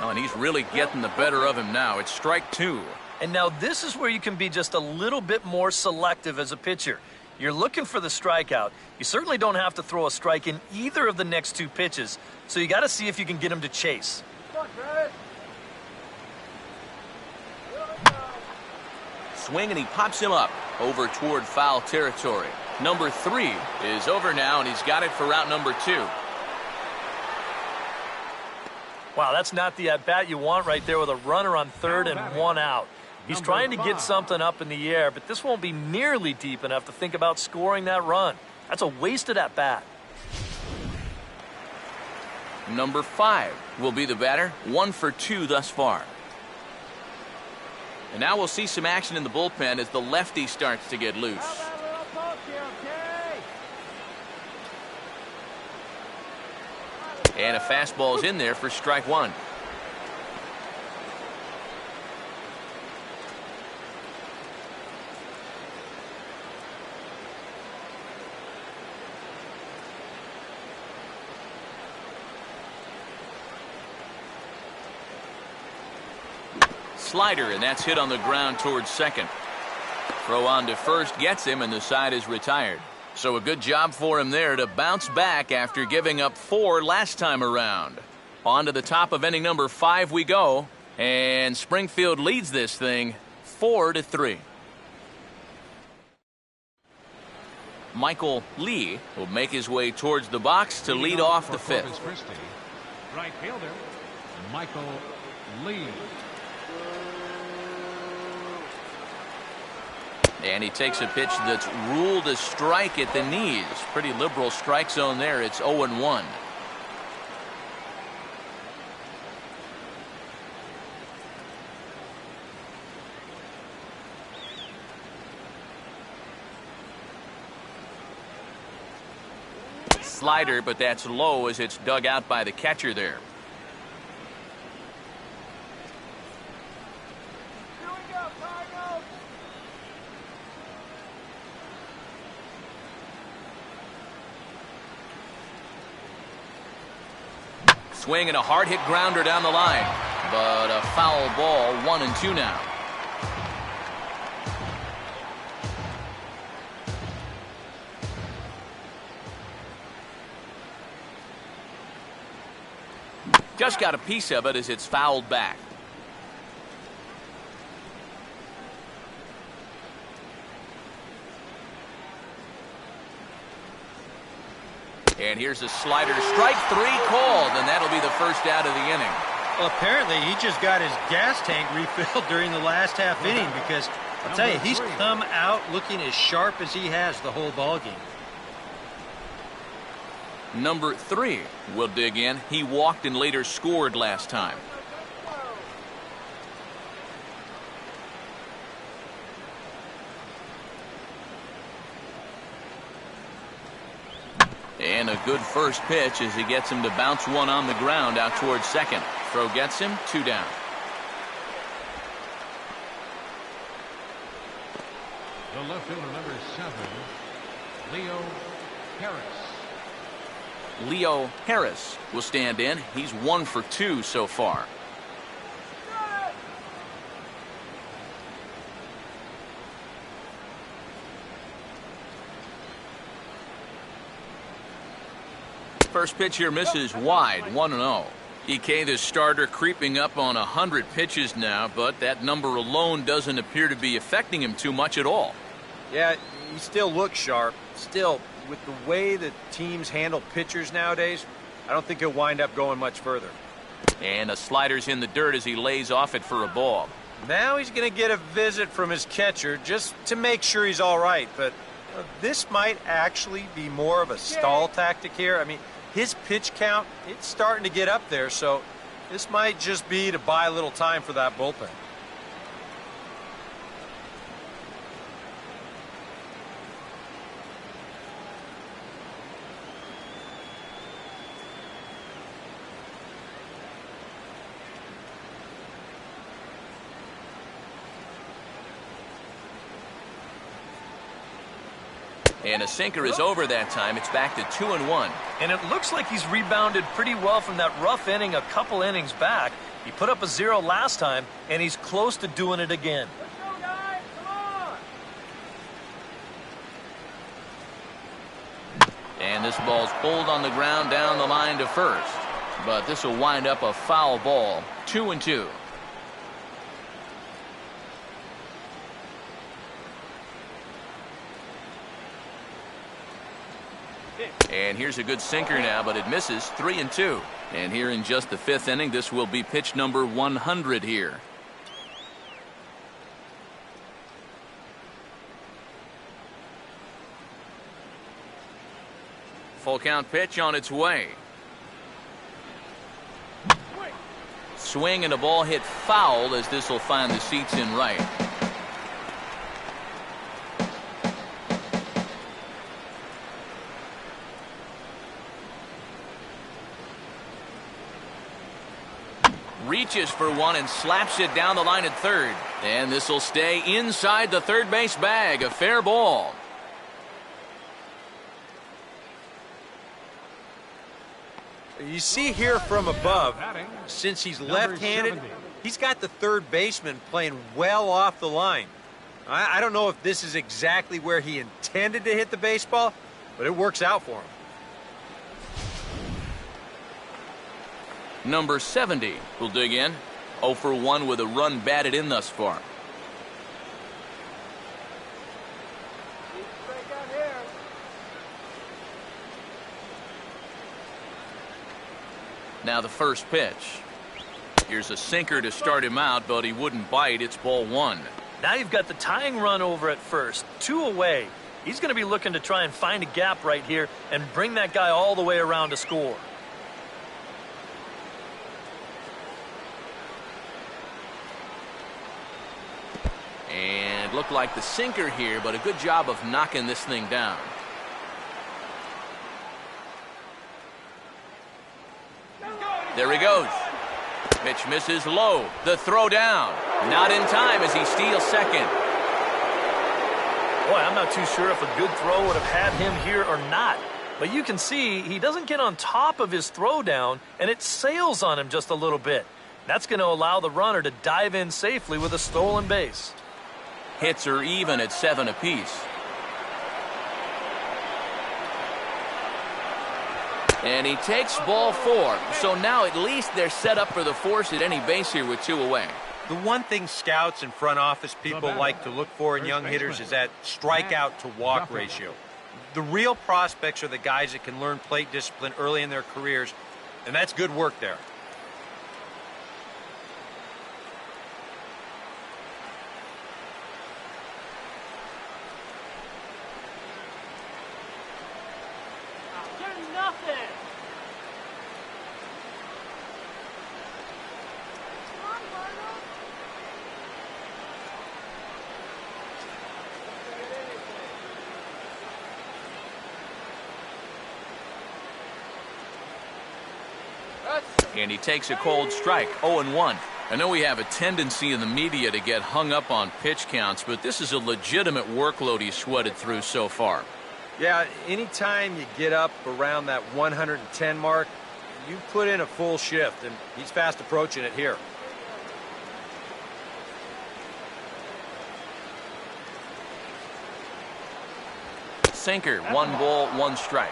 Oh, and he's really getting the better of him now. It's strike 2. And now this is where you can be just a little bit more selective as a pitcher. You're looking for the strikeout. You certainly don't have to throw a strike in either of the next 2 pitches, so you got to see if you can get him to chase. Swing, and he pops him up over toward foul territory. Number 3 is over now, and he's got it for route number 2. Wow, that's not the at-bat you want right there with a runner on third and 1 out. He's trying to get something up in the air, but this won't be nearly deep enough to think about scoring that run. That's a wasted at-bat. Number 5 will be the batter. 1 for 2 thus far. And now we'll see some action in the bullpen as the lefty starts to get loose. And a fastball is in there for strike 1. Slider, and that's hit on the ground towards second. Throw on to first gets him, and the side is retired. So a good job for him there to bounce back after giving up 4 last time around. On to the top of inning number 5 we go, and Springfield leads this thing 4-3. Michael Lee will make his way towards the box to lead off the 5th. Right fielder, Michael Lee. And he takes a pitch that's ruled a strike at the knees. Pretty liberal strike zone there. It's 0-1. Slider, but that's low as it's dug out by the catcher there. Swing and a hard hit grounder down the line, but a foul ball. 1-2 now. Just got a piece of it as it's fouled back. And here's a slider. Strike 3 called, and that'll be the first out of the inning. Well, apparently he just got his gas tank refilled during the last half inning, because I'll tell you, he's come out looking as sharp as he has the whole ball game. Number 3 will dig in. He walked and later scored last time. And a good first pitch as he gets him to bounce one on the ground out towards second. Throw gets him, 2 down. The left fielder, number 7, Leo Harris. Leo Harris will stand in. He's 1 for 2 so far. First pitch here misses wide, 1-0. EK, the starter, creeping up on 100 pitches now, but that number alone doesn't appear to be affecting him too much at all. Yeah, he still looks sharp. Still, with the way that teams handle pitchers nowadays, I don't think he'll wind up going much further. And a slider's in the dirt as he lays off it for a ball. Now he's going to get a visit from his catcher just to make sure he's all right. But this might actually be more of a stall tactic here. I mean, his pitch count, it's starting to get up there, so this might just be to buy a little time for that bullpen. And a sinker is over that time. It's back to 2-1. And it looks like he's rebounded pretty well from that rough inning a couple innings back. He put up a 0 last time, and he's close to doing it again. Let's go, guys. Come on. And this ball's pulled on the ground down the line to first. But this will wind up a foul ball. 2-2. And here's a good sinker now, but it misses. 3-2. And here in just the 5th inning, this will be pitch number 100 here. Full count pitch on its way. Swing and a ball hit foul as this will find the seats in right. Reaches for one and slaps it down the line at third. And this will stay inside the third base bag. A fair ball. You see here from above, since he's left-handed, he's got the third baseman playing well off the line. I don't know if this is exactly where he intended to hit the baseball, but it works out for him. Number 70 will dig in. 0 for 1 with a run batted in thus far. Now the first pitch. Here's a sinker to start him out, but he wouldn't bite. It's ball 1. Now you've got the tying run over at first. 2 away. He's going to be looking to try and find a gap right here and bring that guy all the way around to score. And looked like the sinker here, but a good job of knocking this thing down. There he goes. Pitch misses low. The throw down. Not in time as he steals second. Boy, I'm not too sure if a good throw would have had him here or not. But you can see he doesn't get on top of his throw down, and it sails on him just a little bit. That's going to allow the runner to dive in safely with a stolen base. Hits are even at 7 apiece. And he takes ball 4. So now at least they're set up for the force at any base here with 2 away. The one thing scouts and front office people like to look for in young hitters is that strikeout to walk ratio. The real prospects are the guys that can learn plate discipline early in their careers, and that's good work there. And he takes a cold strike. 0-1. I know we have a tendency in the media to get hung up on pitch counts, but this is a legitimate workload he's sweated through so far. Yeah, anytime you get up around that 110 mark, you put in a full shift, and he's fast approaching it here. Sinker, 1 ball, 1 strike.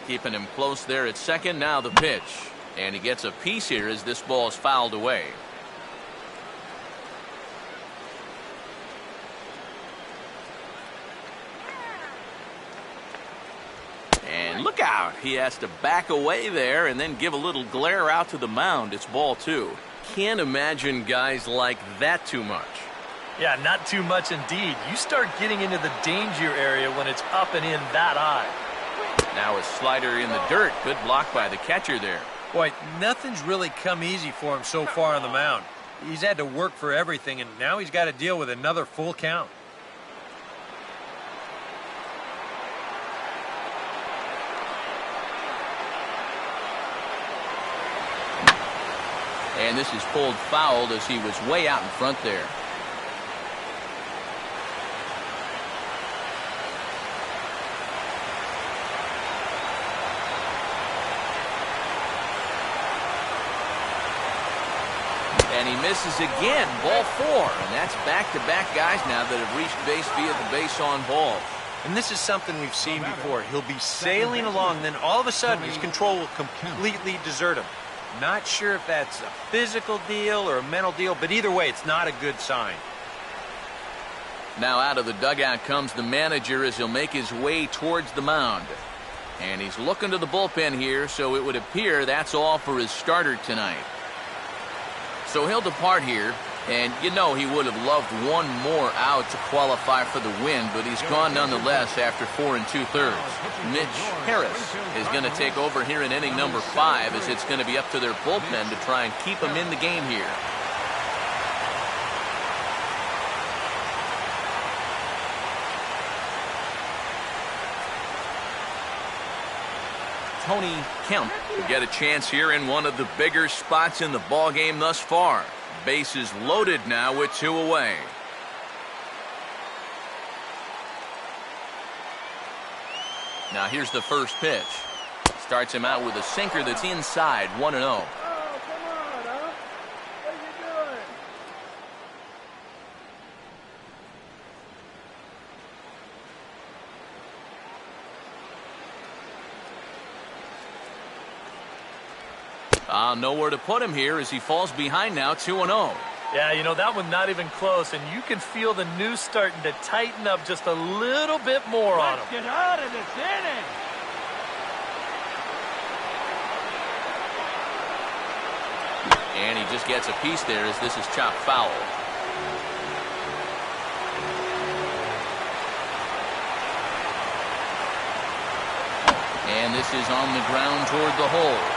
Keeping him close there at second. Now the pitch. And he gets a piece here as this ball is fouled away. And look out. He has to back away there and then give a little glare out to the mound. It's ball 2. Can't imagine guys like that too much. Yeah, not too much indeed. You start getting into the danger area when it's up and in that high. Now a slider in the dirt. Good block by the catcher there. Boy, nothing's really come easy for him so far on the mound. He's had to work for everything, and now he's got to deal with another full count. And this is pulled fouled as he was way out in front there. And he misses again, ball 4. And that's back-to-back guys now that have reached base via the base on ball. And this is something we've seen before. He'll be sailing along, then all of a sudden his control will completely desert him. Not sure if that's a physical deal or a mental deal, but either way, it's not a good sign. Now out of the dugout comes the manager as he'll make his way towards the mound. And he's looking to the bullpen here, so it would appear that's all for his starter tonight. So he'll depart here, and you know he would have loved one more out to qualify for the win, but he's gone nonetheless after 4 2/3. Mitch Harris is going to take over here in inning number 5, as it's going to be up to their bullpen to try and keep him in the game here. Tony Kemp will get a chance here in one of the bigger spots in the ballgame thus far. Bases loaded now with 2 away. Now here's the first pitch. Starts him out with a sinker that's inside, 1-0. Nowhere to put him here as he falls behind now, 2-0. Yeah, you know, that one not even close, and you can feel the noose starting to tighten up just a little bit more on him. Get out of this inning. And he just gets a piece there as this is chopped foul. And this is on the ground toward the hole.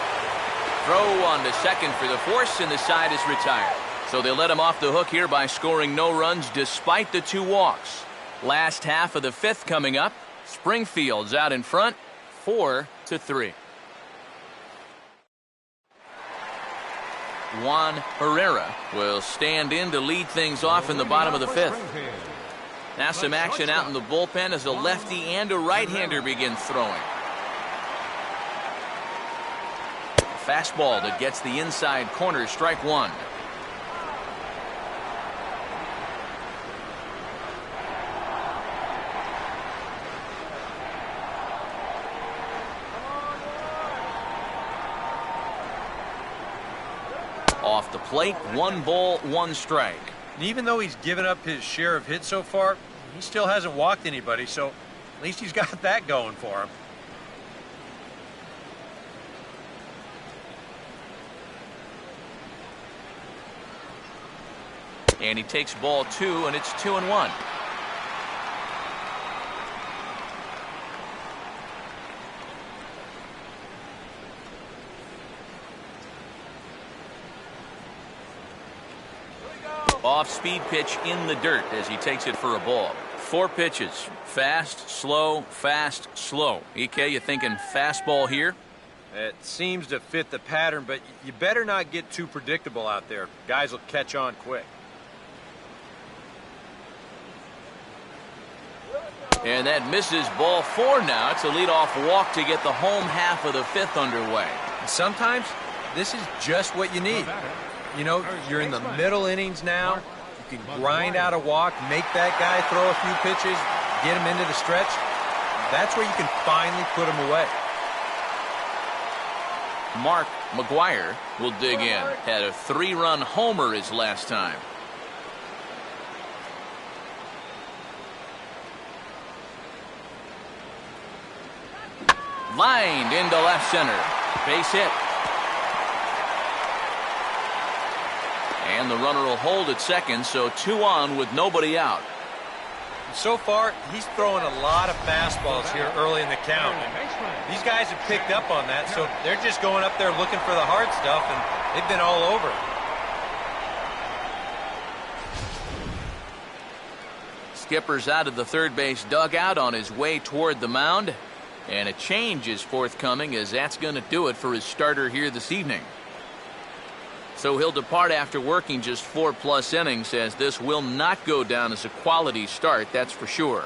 Throw on to second for the force, and the side is retired. So they let him off the hook here by scoring no runs despite the 2 walks. Last half of the 5th coming up. Springfield's out in front, 4-3. Juan Herrera will stand in to lead things off in the bottom of the 5th. Now some action out in the bullpen as a lefty and a right-hander begin throwing. Fastball that gets the inside corner, strike 1. Off the plate, 1 ball, 1 strike. And even though he's given up his share of hits so far, he still hasn't walked anybody, so at least he's got that going for him. And he takes ball 2, and it's 2-1. Off-speed pitch in the dirt as he takes it for a ball. 4 pitches. Fast, slow, fast, slow. EK, you thinking fastball here? It seems to fit the pattern, but you better not get too predictable out there. Guys will catch on quick. And that misses, ball 4 now. It's a leadoff walk to get the home half of the 5th underway. And sometimes this is just what you need. You know, you're in the middle innings now. You can grind out a walk, make that guy throw a few pitches, get him into the stretch. That's where you can finally put him away. Mark McGuire will dig in. Had a 3-run homer his last time. Lined into left center. Base hit. And the runner will hold at second, so 2 on with nobody out. So far, he's throwing a lot of fastballs here early in the count. And these guys have picked up on that, so they're just going up there looking for the hard stuff, and they've been all over it. Skipper's out of the third base dugout on his way toward the mound. And a change is forthcoming, as that's going to do it for his starter here this evening. So he'll depart after working just 4+ innings, as this will not go down as a quality start, that's for sure.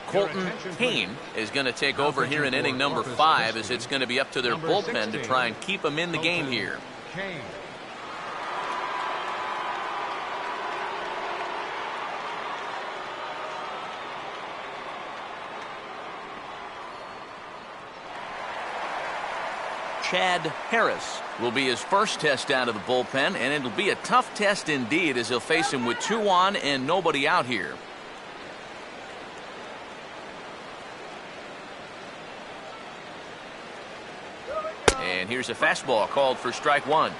Colton Payne is going to take over here in inning number 5, as it's going to be up to their bullpen to try and keep him in the game here. Chad Harris will be his first test out of the bullpen, and it'll be a tough test indeed, as he'll face him with 2 on and nobody out here. And here's a fastball called for strike 1.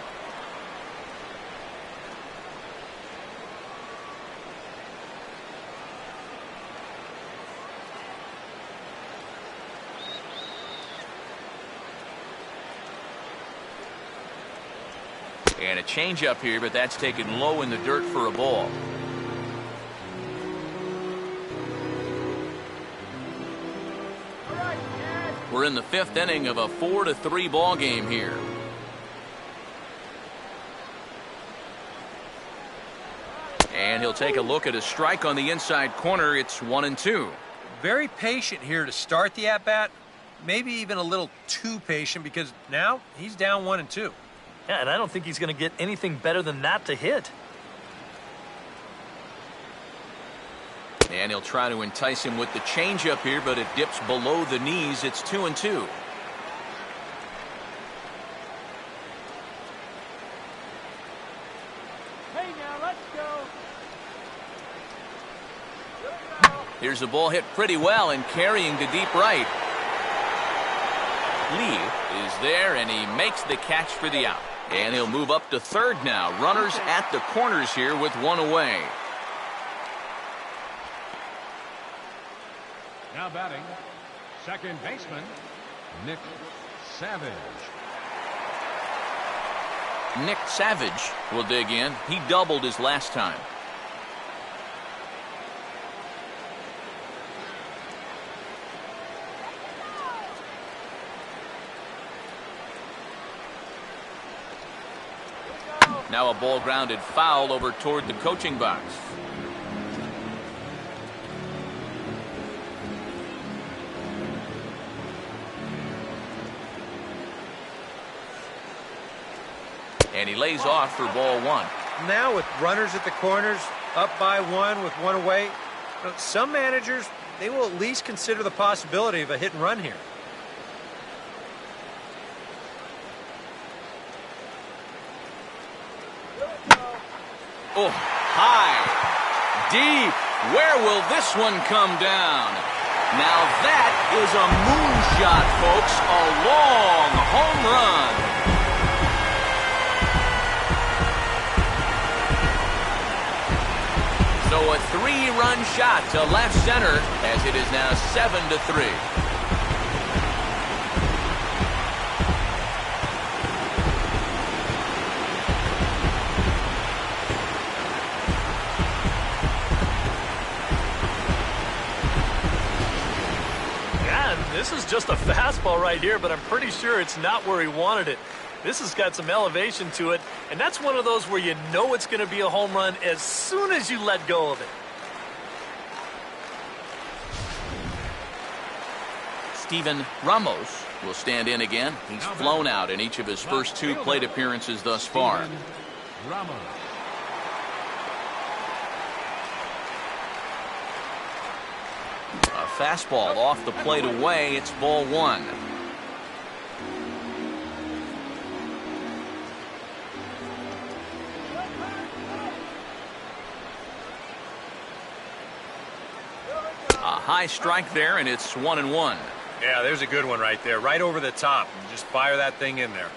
And a changeup here, but that's taken low in the dirt for a ball. We're in the 5th inning of a 4-3 ball game here. And he'll take a look at a strike on the inside corner. It's 1-2. Very patient here to start the at-bat. Maybe even a little too patient, because now he's down 1-2. Yeah, and I don't think he's going to get anything better than that to hit. And he'll try to entice him with the changeup here, but it dips below the knees. It's 2-2. Hey, now let's go. Here's a ball hit pretty well and carrying to deep right. Lee is there, and he makes the catch for the out. And he'll move up to third now. Runners at the corners here with 1 away. Now batting, second baseman, Nick Savage. Nick Savage will dig in. He doubled his last time. Now a ball grounded foul over toward the coaching box. And he lays off for ball 1. Now with runners at the corners, up by 1 with 1 away, some managers, they will at least consider the possibility of a hit and run here. Oh, high, deep. Where will this one come down? Now that is a moonshot, folks. A long home run. So a 3-run shot to left center, as it is now 7-3. This is just a fastball right here, but I'm pretty sure it's not where he wanted it. This has got some elevation to it, and that's one of those where you know it's going to be a home run as soon as you let go of it. Steven Ramos will stand in again. He's flown out in each of his first 2 plate appearances thus far. Ramos. A fastball off the plate away. It's ball one. A high strike there, and it's 1-1. Yeah, there's a good one right there. Right over the top. Just fire that thing in there.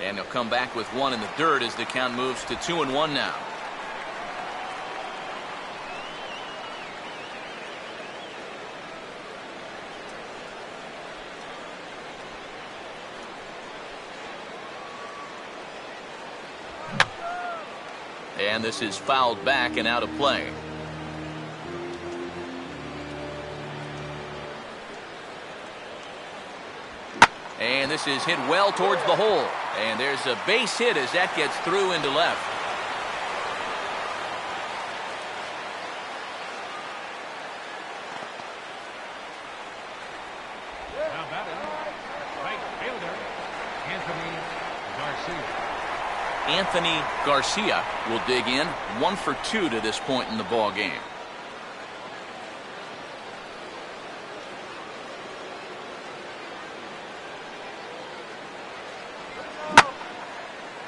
And he'll come back with one in the dirt as the count moves to 2-1 now. And this is fouled back and out of play. And this is hit well towards the hole. And there's a base hit as that gets through into left. Now batting, right fielder, Anthony Garcia. Anthony Garcia will dig in. 1 for 2 to this point in the ball game.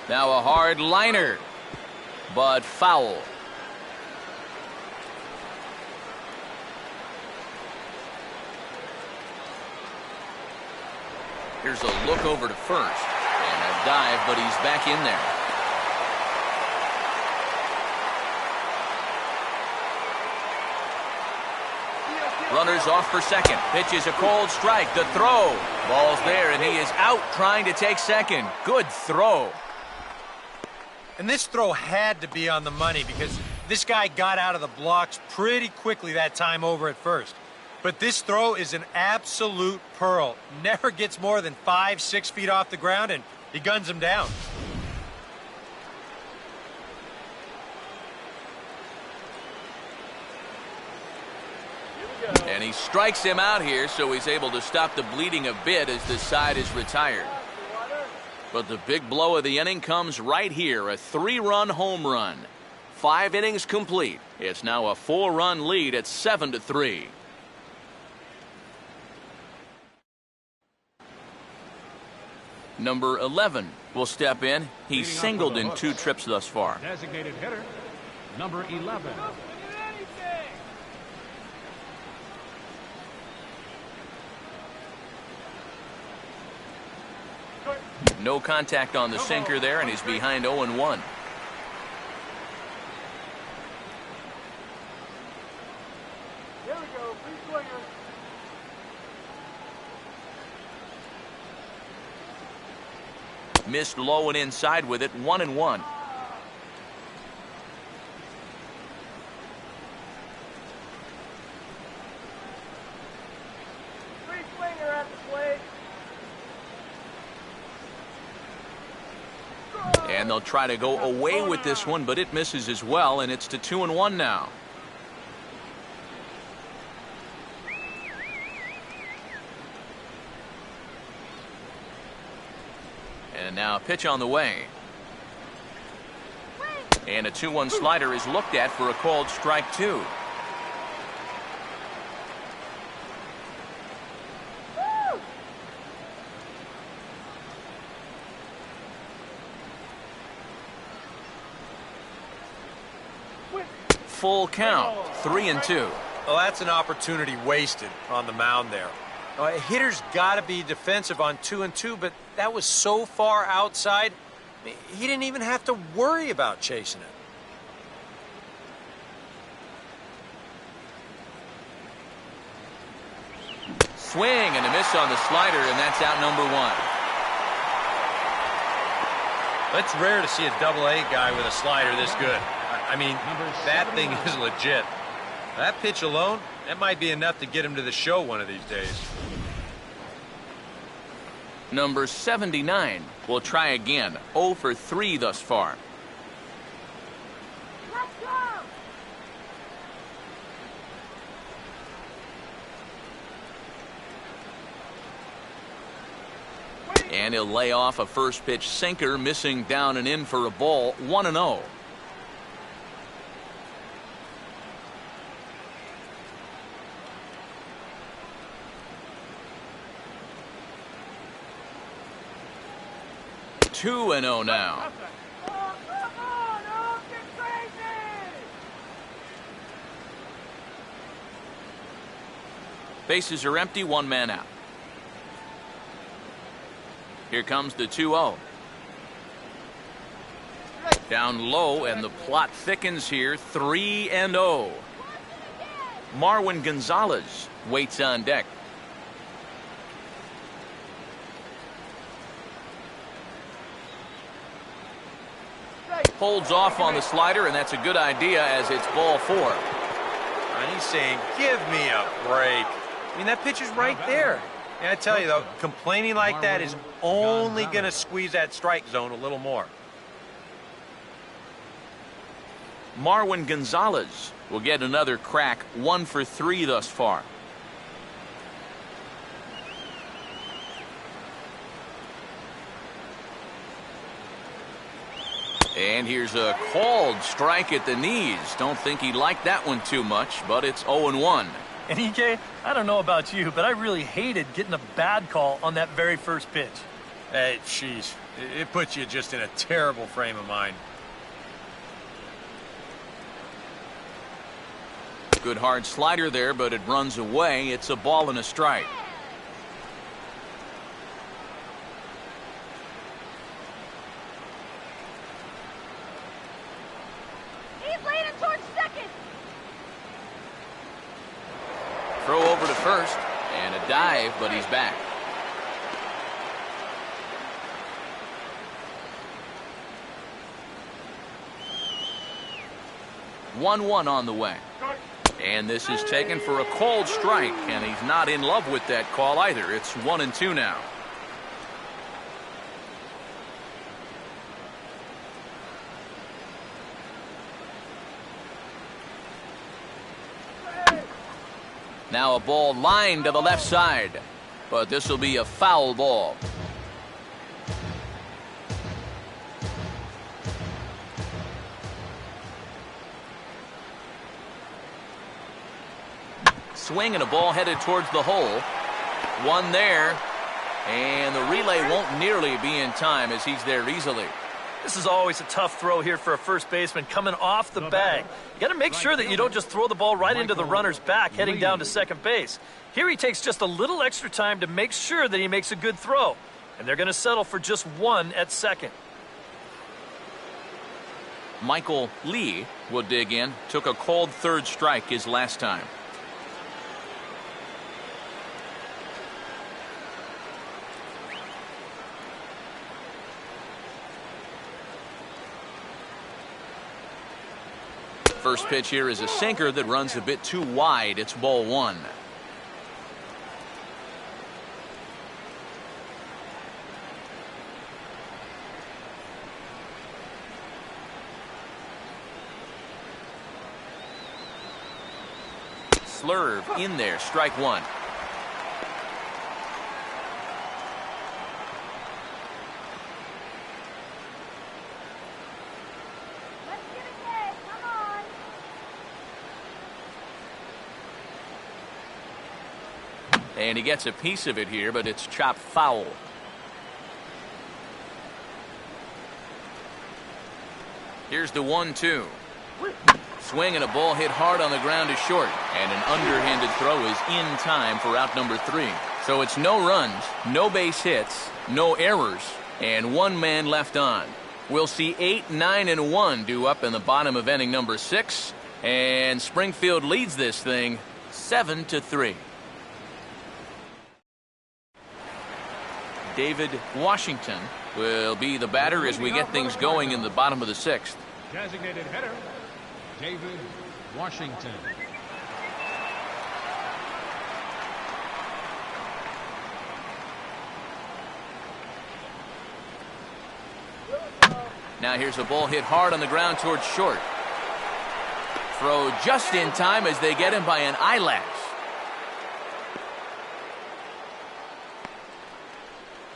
Now a hard liner, but foul. Here's a look over to first. And a dive, but he's back in there. Runners off for second. Pitch is a cold strike. The throw. Ball's there, and he is out trying to take second. Good throw. And this throw had to be on the money because this guy got out of the blocks pretty quickly that time over at first. But this throw is an absolute pearl. Never gets more than 5-6 feet off the ground, and he guns him down. And he strikes him out here, so he's able to stop the bleeding a bit as the side is retired. But the big blow of the inning comes right here, a 3-run home run. 5 innings complete. It's now a 4-run lead at 7-3. Number 11 will step in. He's singled in 2 trips thus far. Designated hitter, number 11. No contact on the sinker there, and he's behind 0-1. Here we go, free swinger. Missed low and inside with it, 1-1. Free swinger at the plate. And they'll try to go away with this one, but it misses as well, and it's to 2-1 now. And now a pitch on the way. And a 2-1 slider is looked at for a called strike 2. Full count, 3-2. Well, that's an opportunity wasted on the mound there. A hitter's got to be defensive on 2-2, but that was so far outside, he didn't even have to worry about chasing it. Swing and a miss on the slider, and that's out number 1. It's rare to see a double-A guy with a slider this good. I mean, that thing is legit. That pitch alone, that might be enough to get him to the show one of these days. Number 79 will try again. 0 for 3 thus far. Let's go! And he'll lay off a first pitch sinker, missing down and in for a ball. 1-0. Two and 0 now. Oh, come on, oh, get crazy! Bases are empty, one man out. Here comes the 2-0. Down low, and the plot thickens here. 3-0. Marwin Gonzalez waits on deck. Holds off on the slider, and that's a good idea as it's ball 4. And he's saying, give me a break. I mean, that pitch is right there. And I tell you, though, complaining like that is only going to squeeze that strike zone a little more. Marwin Gonzalez will get another crack, 1 for 3 thus far. And here's a called strike at the knees. Don't think he liked that one too much, but it's 0-1. And EK, I don't know about you, but I really hated getting a bad call on that very first pitch. Hey, jeez, it puts you just in a terrible frame of mind. Good hard slider there, but it runs away. It's a ball and a strike. He's leaning towards second. Throw over to first, and a dive, but he's back. One on the way. And this is taken for a called strike, and he's not in love with that call either. It's 1-2 now. Now a ball lined to the left side, but this will be a foul ball. Swing and a ball headed towards the hole. One there, and the relay won't nearly be in time as he's there easily. This is always a tough throw here for a first baseman coming off the bag. You got to make sure that you don't just throw the ball right into the runner's back heading down to second base. Here he takes just a little extra time to make sure that he makes a good throw. And they're going to settle for just 1 at second. Michael Lee will dig in. Took a called third strike his last time. First pitch here is a sinker that runs a bit too wide. It's ball 1. Slurve in there, strike 1. And he gets a piece of it here, but it's chopped foul. Here's the 1-2. Swing and a ball hit hard on the ground to short. And an underhanded throw is in time for out number 3. So it's no runs, no base hits, no errors, and 1 man left on. We'll see 8, 9, and 1 due up in the bottom of inning number 6. And Springfield leads this thing 7-3. David Washington will be the batter as we get things going in the bottom of the 6th. Designated hitter, David Washington. Now here's a ball hit hard on the ground towards short. Throw just in time as they get him by an eyelash.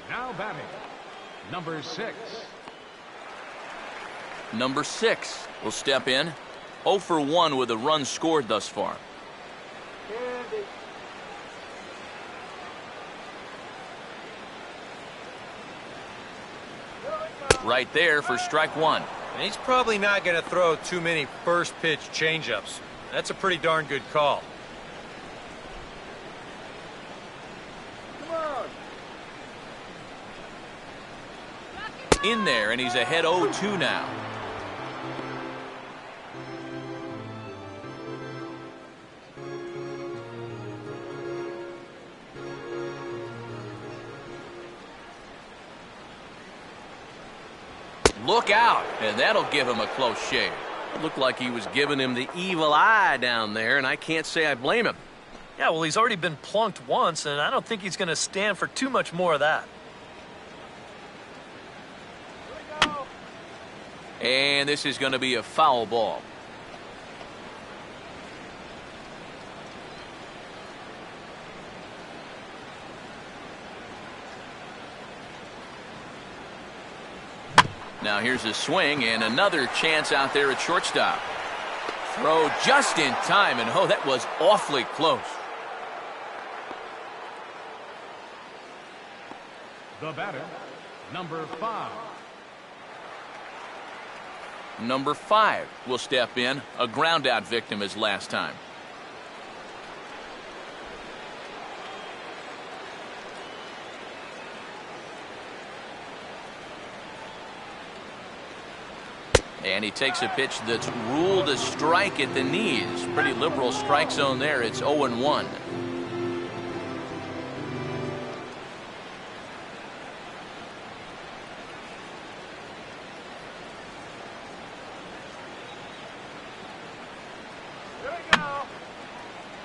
Now batting, number 6. Number 6 will step in. 0 for 1 with a run scored thus far. Right there for strike 1. And he's probably not going to throw too many first pitch changeups. That's a pretty darn good call. In there, and he's ahead 0-2 now. Look out, and that'll give him a close shave. It looked like he was giving him the evil eye down there, and I can't say I blame him. Yeah, well, he's already been plunked once, and I don't think he's going to stand for too much more of that. And this is going to be a foul ball. Now here's a swing and another chance out there at shortstop. Throw just in time, and oh, that was awfully close. The batter, number 5. Number 5 will step in, a ground out victim as last time. And he takes a pitch that's ruled a strike at the knees. Pretty liberal strike zone there. It's 0-1.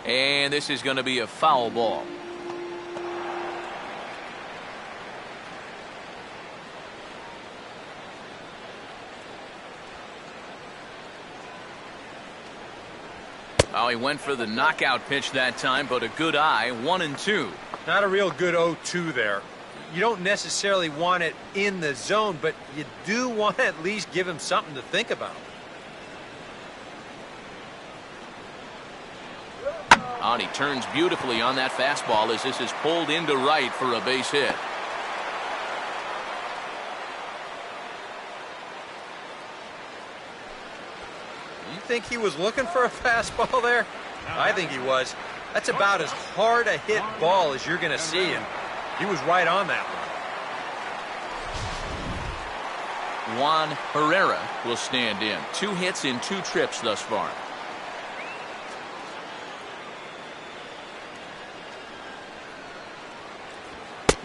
And this is going to be a foul ball. Oh, he went for the knockout pitch that time, but a good eye, 1-2. Not a real good 0-2 there. You don't necessarily want it in the zone, but you do want to at least give him something to think about. Oh, and he turns beautifully on that fastball as this is pulled into right for a base hit. You think he was looking for a fastball there? I think he was. That's about as hard a hit ball as you're going to see, and he was right on that one. Juan Herrera will stand in. 2 hits in 2 trips thus far.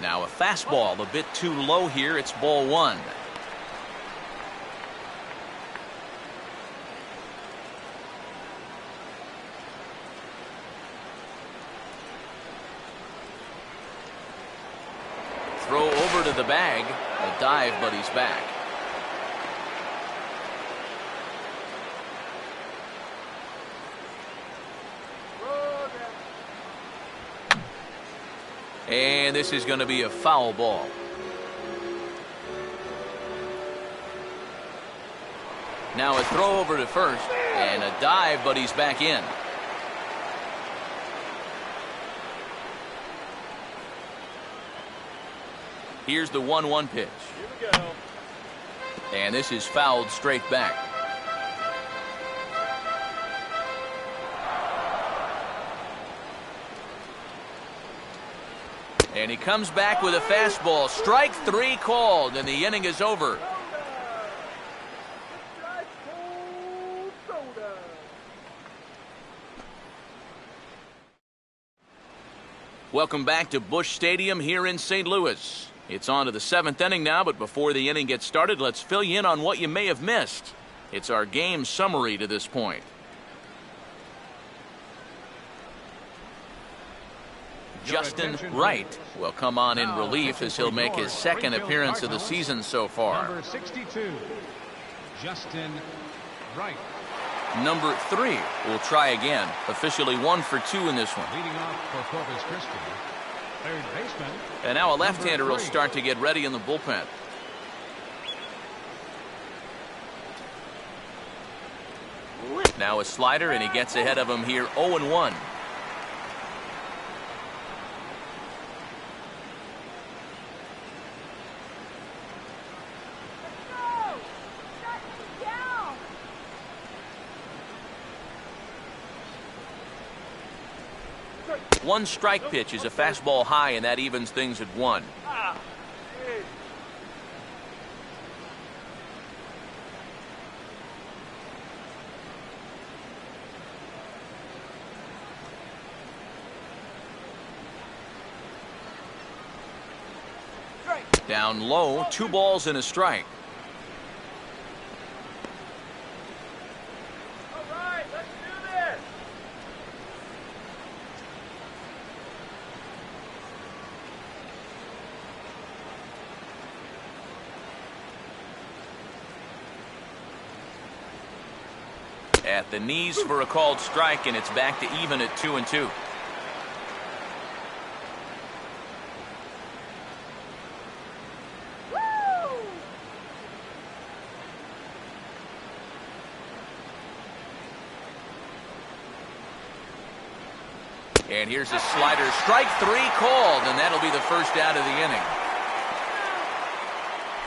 Now a fastball a bit too low here. It's ball 1. Throw over to the bag. A dive, but he's back. And this is going to be a foul ball. Now a throw over to first and a dive, but he's back in. Here's the 1-1 pitch. Here we go. And this is fouled straight back. And he comes back with a fastball. Strike 3 called, and the inning is over. Welcome back to Busch Stadium here in St. Louis. It's on to the 7th inning now, but before the inning gets started, let's fill you in on what you may have missed. It's our game summary to this point. Justin Wright will come on in relief as he'll make his 2nd appearance of the season so far. Number 62, Justin Wright. Number 3 will try again. Officially 1 for 2 in this one. Leading off for Corpus Christi, third baseman. And now a left-hander will start to get ready in the bullpen. Now a slider, and he gets ahead of him here 0-1. One strike pitch is a fastball high, and that evens things at 1. Down low, 2 balls and a strike. All right, let's do this. At the knees for a called strike, and it's back to even at 2-2. And here's a slider, strike 3 called, and that'll be the first out of the inning.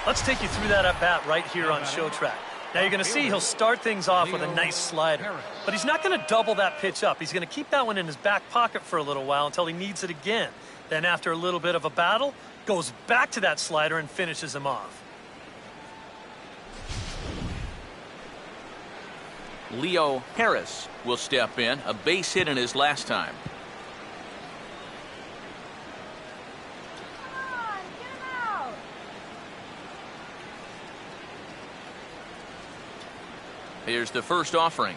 Let's take you through that at bat right here on Show Track. Now you're going to see he'll start things off with a nice slider, but he's not going to double that pitch up. He's going to keep that one in his back pocket for a little while until he needs it again. Then after a little bit of a battle, goes back to that slider and finishes him off. Leo Harris will step in, a base hit in his last time. Here's the first offering.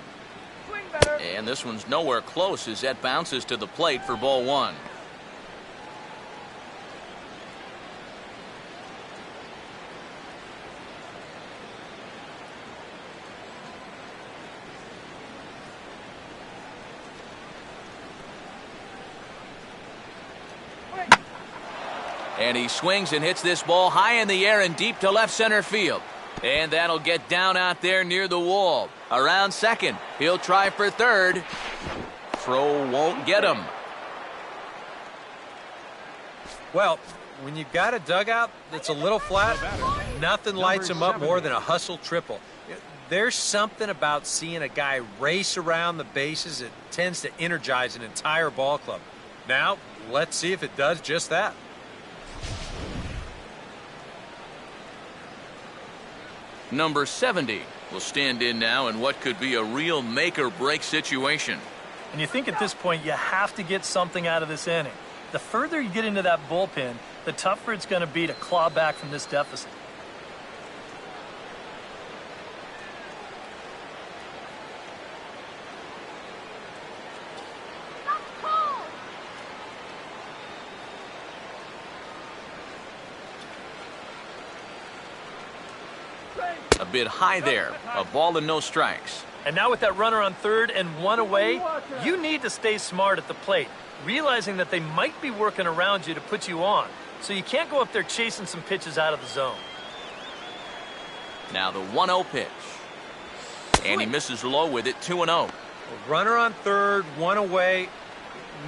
And this one's nowhere close as that bounces to the plate for ball 1. And he swings and hits this ball high in the air and deep to left center field. And that'll get down out there near the wall. Around second. He'll try for third. Throw won't get him. Well, when you've got a dugout that's a little flat, nothing lights him up more than a hustle triple. There's something about seeing a guy race around the bases that tends to energize an entire ball club. Now, let's see if it does just that. Number 70 will stand in now in what could be a real make-or-break situation. And you think at this point you have to get something out of this inning. The further you get into that bullpen, the tougher it's going to be to claw back from this deficit. A bit high there. A ball and no strikes. And now with that runner on third and 1 away, you need to stay smart at the plate, realizing that they might be working around you to put you on. So you can't go up there chasing some pitches out of the zone. Now the 1-0 pitch. And he misses low with it, 2-0. A runner on third, 1 away.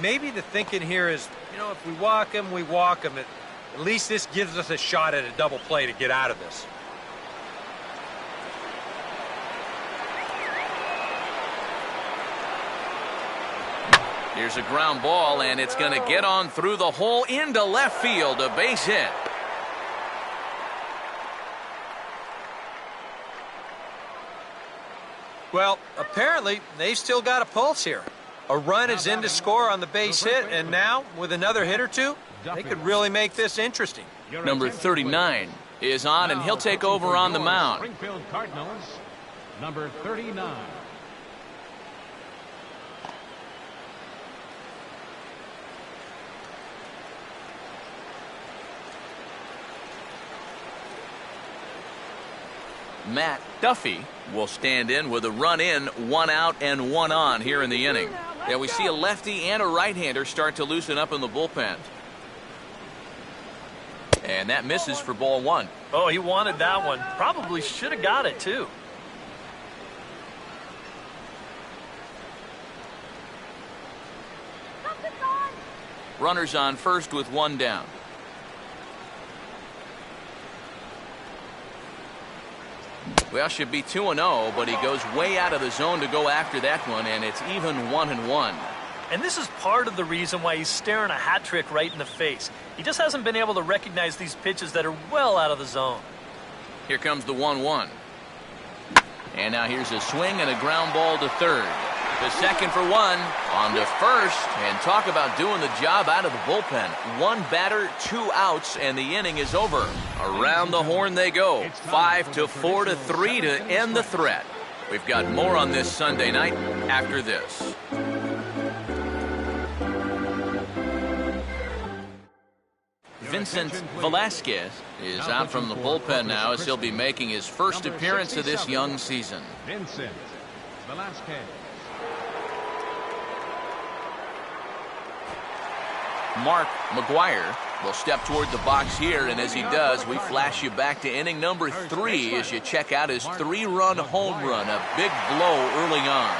Maybe the thinking here is, you know, if we walk him, we walk him. At least this gives us a shot at a double play to get out of this. Here's a ground ball, and it's going to get on through the hole into left field, a base hit. Well, apparently, they've still got a pulse here. A run is in to score on the base hit, and now, with another hit or two, they could really make this interesting. Number 39 is on, and he'll take over on the mound. Springfield Cardinals, number 39. Matt Duffy will stand in with a run in, 1 out and 1 on here in the inning. Yeah, we see a lefty and a right-hander start to loosen up in the bullpen. And that misses for ball 1. Oh, he wanted that one. Probably should have got it, too. Runners on first with one down. Well, should be 2-0, but he goes way out of the zone to go after that one, and it's even 1-1. And this is part of the reason why he's staring a hat trick right in the face. He just hasn't been able to recognize these pitches that are well out of the zone. Here comes the 1-1. And now here's a swing and a ground ball to third. To second for one, on to first, and talk about doing the job out of the bullpen. One batter, 2 outs, and the inning is over. Around the horn they go. 5-4-3 to end the threat. We've got more on this Sunday night after this. Vincent Velasquez is out from the bullpen now as he'll be making his first appearance of this young season. Vincent Velasquez. Mark McGuire will step toward the box here, and as he does, we flash you back to inning number 3 as you check out his 3-run home run, a big blow early on.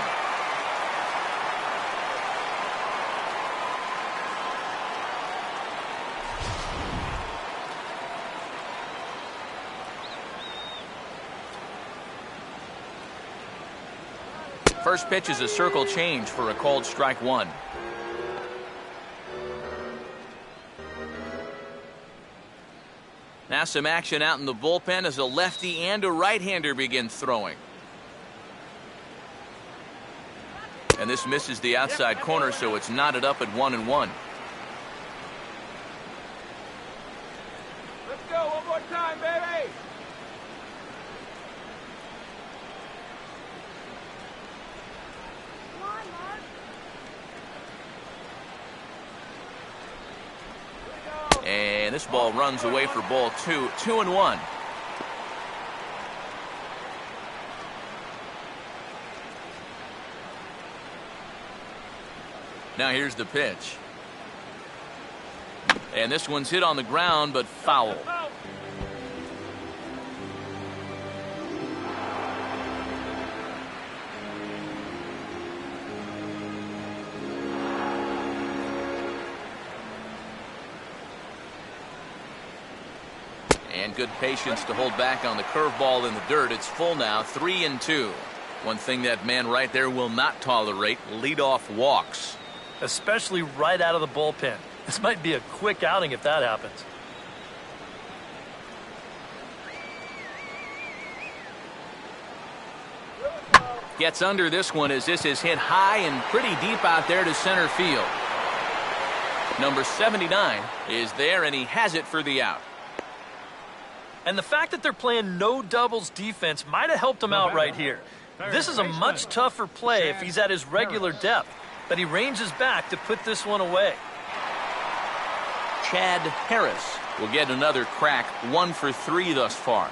First pitch is a circle change for a called strike one. Now some action out in the bullpen as a lefty and a right-hander begin throwing. And this misses the outside corner, so it's knotted up at 1-1. Let's go one more time, baby. Come on, Mark. And this ball runs away for ball 2. 2-1. Now here's the pitch. And this one's hit on the ground, but foul. And good patience to hold back on the curveball in the dirt. It's full now, 3-2. One thing that man right there will not tolerate, leadoff walks. Especially right out of the bullpen. This might be a quick outing if that happens. Gets under this one as this is hit high and pretty deep out there to center field. Number 79 is there, and he has it for the out. And the fact that they're playing no doubles defense might have helped him out right here. This is a much tougher play if he's at his regular depth, but he ranges back to put this one away. Chad Harris will get another crack, 1 for 3 thus far.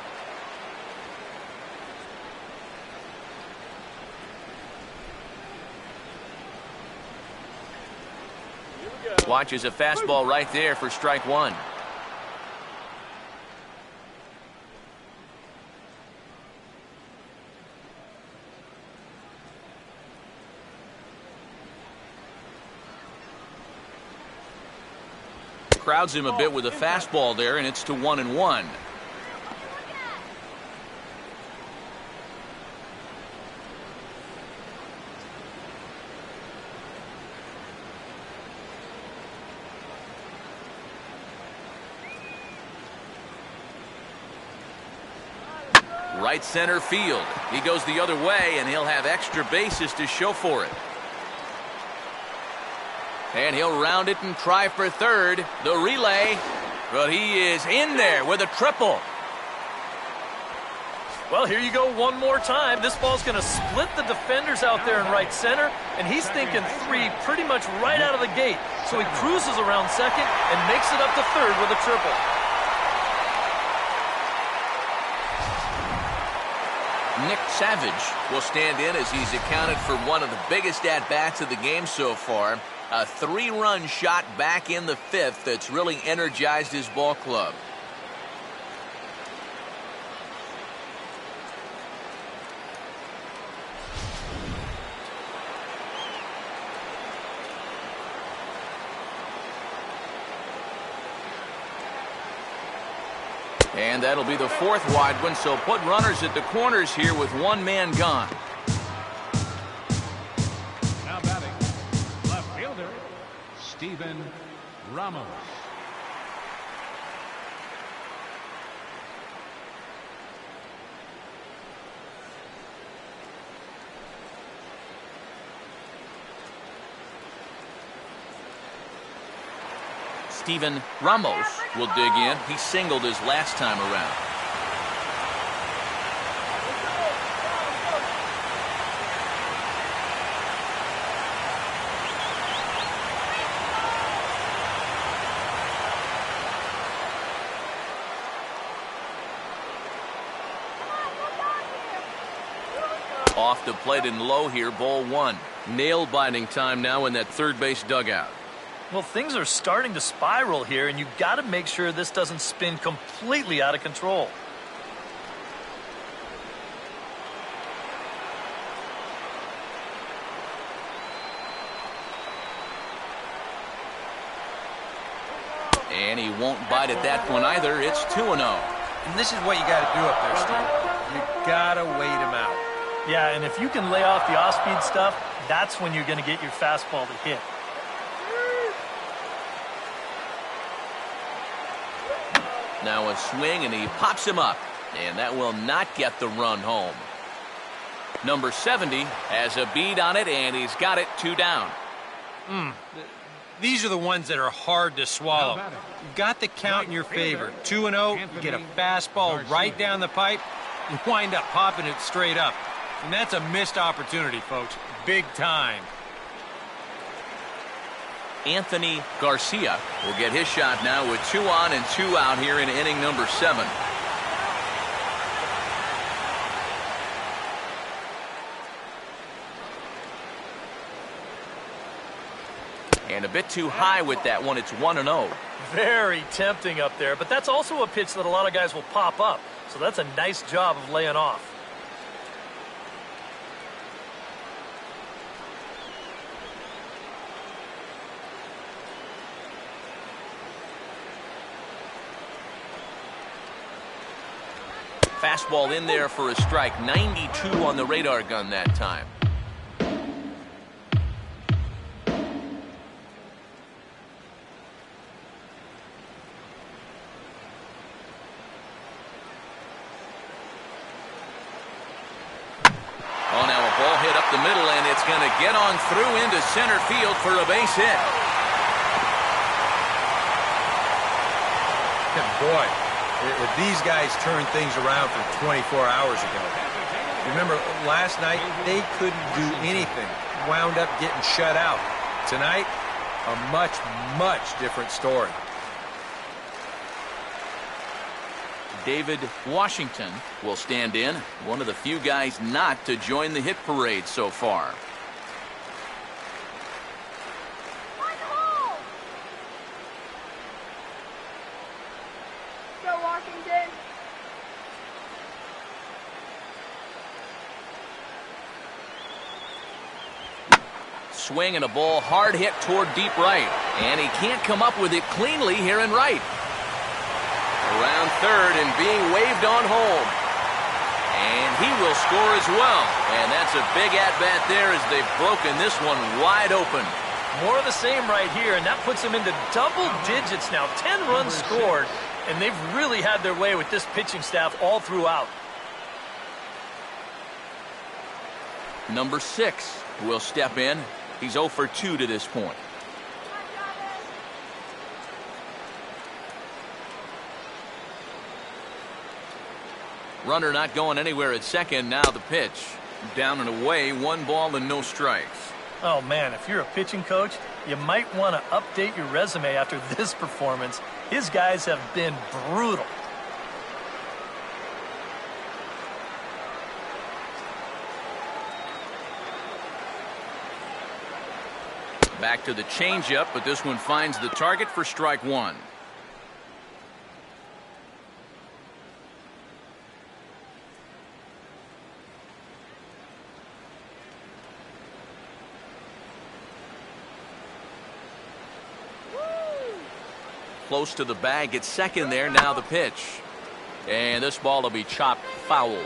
Watches a fastball right there for strike one. Crowds him a bit with a fastball there, and it's to 1-1. Right center field. He goes the other way, and he'll have extra bases to show for it. And he'll round it and try for third. The relay. But he is in there with a triple. Well, here you go one more time. This ball's going to split the defenders out there in right center, and he's thinking 3 pretty much right out of the gate. So he cruises around second and makes it up to third with a triple. Nick Savage will stand in as he's accounted for one of the biggest at-bats of the game so far. A 3-run shot back in the 5th that's really energized his ball club. And that'll be the 4th wide one, so put runners at the corners here with one man gone. Now batting, left fielder, Steven Ramos. Steven Ramos will dig in. He singled his last time around. Off the plate and low here, ball 1. Nail-biting time now in that third base dugout. Well, things are starting to spiral here, and you've got to make sure this doesn't spin completely out of control. And he won't bite at that one either. It's 2-0. And this is what you got to do up there, Steve. You got to wait him out. Yeah, and if you can lay off the off-speed stuff, that's when you're going to get your fastball to hit. Now a swing, and he pops him up. And that will not get the run home. Number 70 has a bead on it, and he's got it 2 down. These are the ones that are hard to swallow. You've got the count in your favor. 2-0, you get a fastball right down the pipe, you wind up popping it straight up. And that's a missed opportunity, folks. Big time. Anthony Garcia will get his shot now with 2 on and 2 out here in inning number 7. And a bit too high with that one. It's 1-0. Very tempting up there, but that's also a pitch that a lot of guys will pop up. So that's a nice job of laying off. Fastball in there for a strike. 92 on the radar gun that time. Oh, now a ball hit up the middle, and it's going to get on through into center field for a base hit. Good boy. If these guys turned things around from 24 hours ago. Remember, last night, they couldn't do anything. Wound up getting shut out. Tonight, a much, much different story. David Washington will stand in. One of the few guys not to join the hit parade so far. Swing and a ball hard hit toward deep right. And he can't come up with it cleanly here in right. Around third and being waved on home. And he will score as well. And that's a big at-bat there as they've broken this one wide open. More of the same right here, and that puts them into double digits now. 10 runs scored, and they've really had their way with this pitching staff all throughout. Number 6 will step in. He's 0 for 2 to this point. Runner not going anywhere at second. Now the pitch. Down and away, 1 ball and no strikes. Oh, man, if you're a pitching coach, you might want to update your resume after this performance. His guys have been brutal. Back to the changeup, but this one finds the target for strike 1. Close to the bag at second there. Now the pitch. And this ball will be chopped foul. And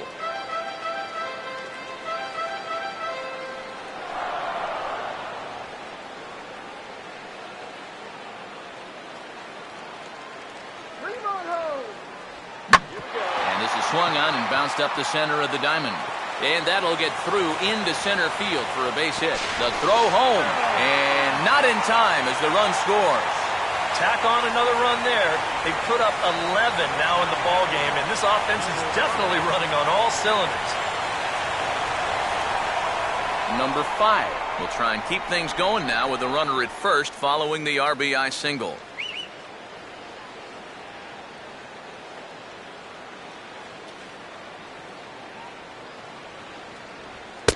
this is swung on and bounced up the center of the diamond. And that'll get through into center field for a base hit. The throw home, and not in time as the run scores. Tack on another run there. They put up 11 now in the ball game, and this offense is definitely running on all cylinders. Number 5 will try and keep things going now with a runner at first following the RBI single.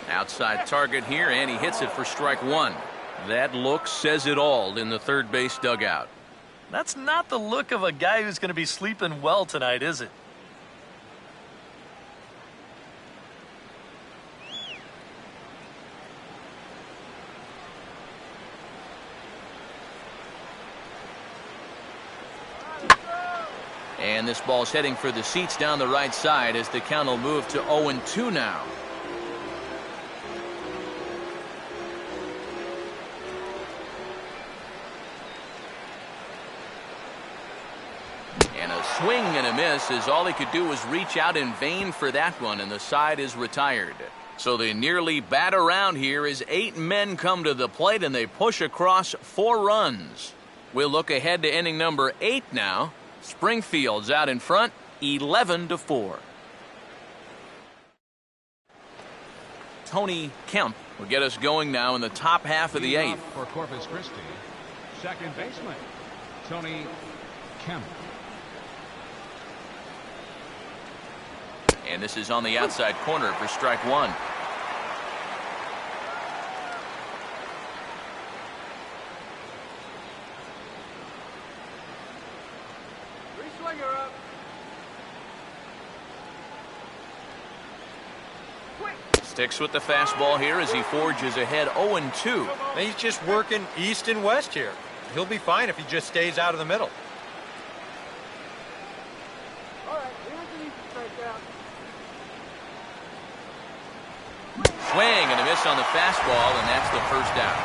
Outside target here, and he hits it for strike 1. That look says it all in the third base dugout. That's not the look of a guy who's going to be sleeping well tonight, is it? And this ball's heading for the seats down the right side as the count will move to 0-2 now. And a swing and a miss, as all he could do was reach out in vain for that one, and the side is retired. So they nearly bat around here as 8 men come to the plate and they push across 4 runs. We'll look ahead to inning number 8 now. Springfield's out in front, 11-4. Tony Kemp will get us going now in the top half of the 8th. For Corpus Christi, second baseman, Tony Kemp. And this is on the outside corner for strike 1. Three-swinger up. Sticks with the fastball here as he forges ahead 0-2. He's just working east and west here. He'll be fine if he just stays out of the middle. All right, here's an easy strikeout. Swing and a miss on the fastball, and that's the first out.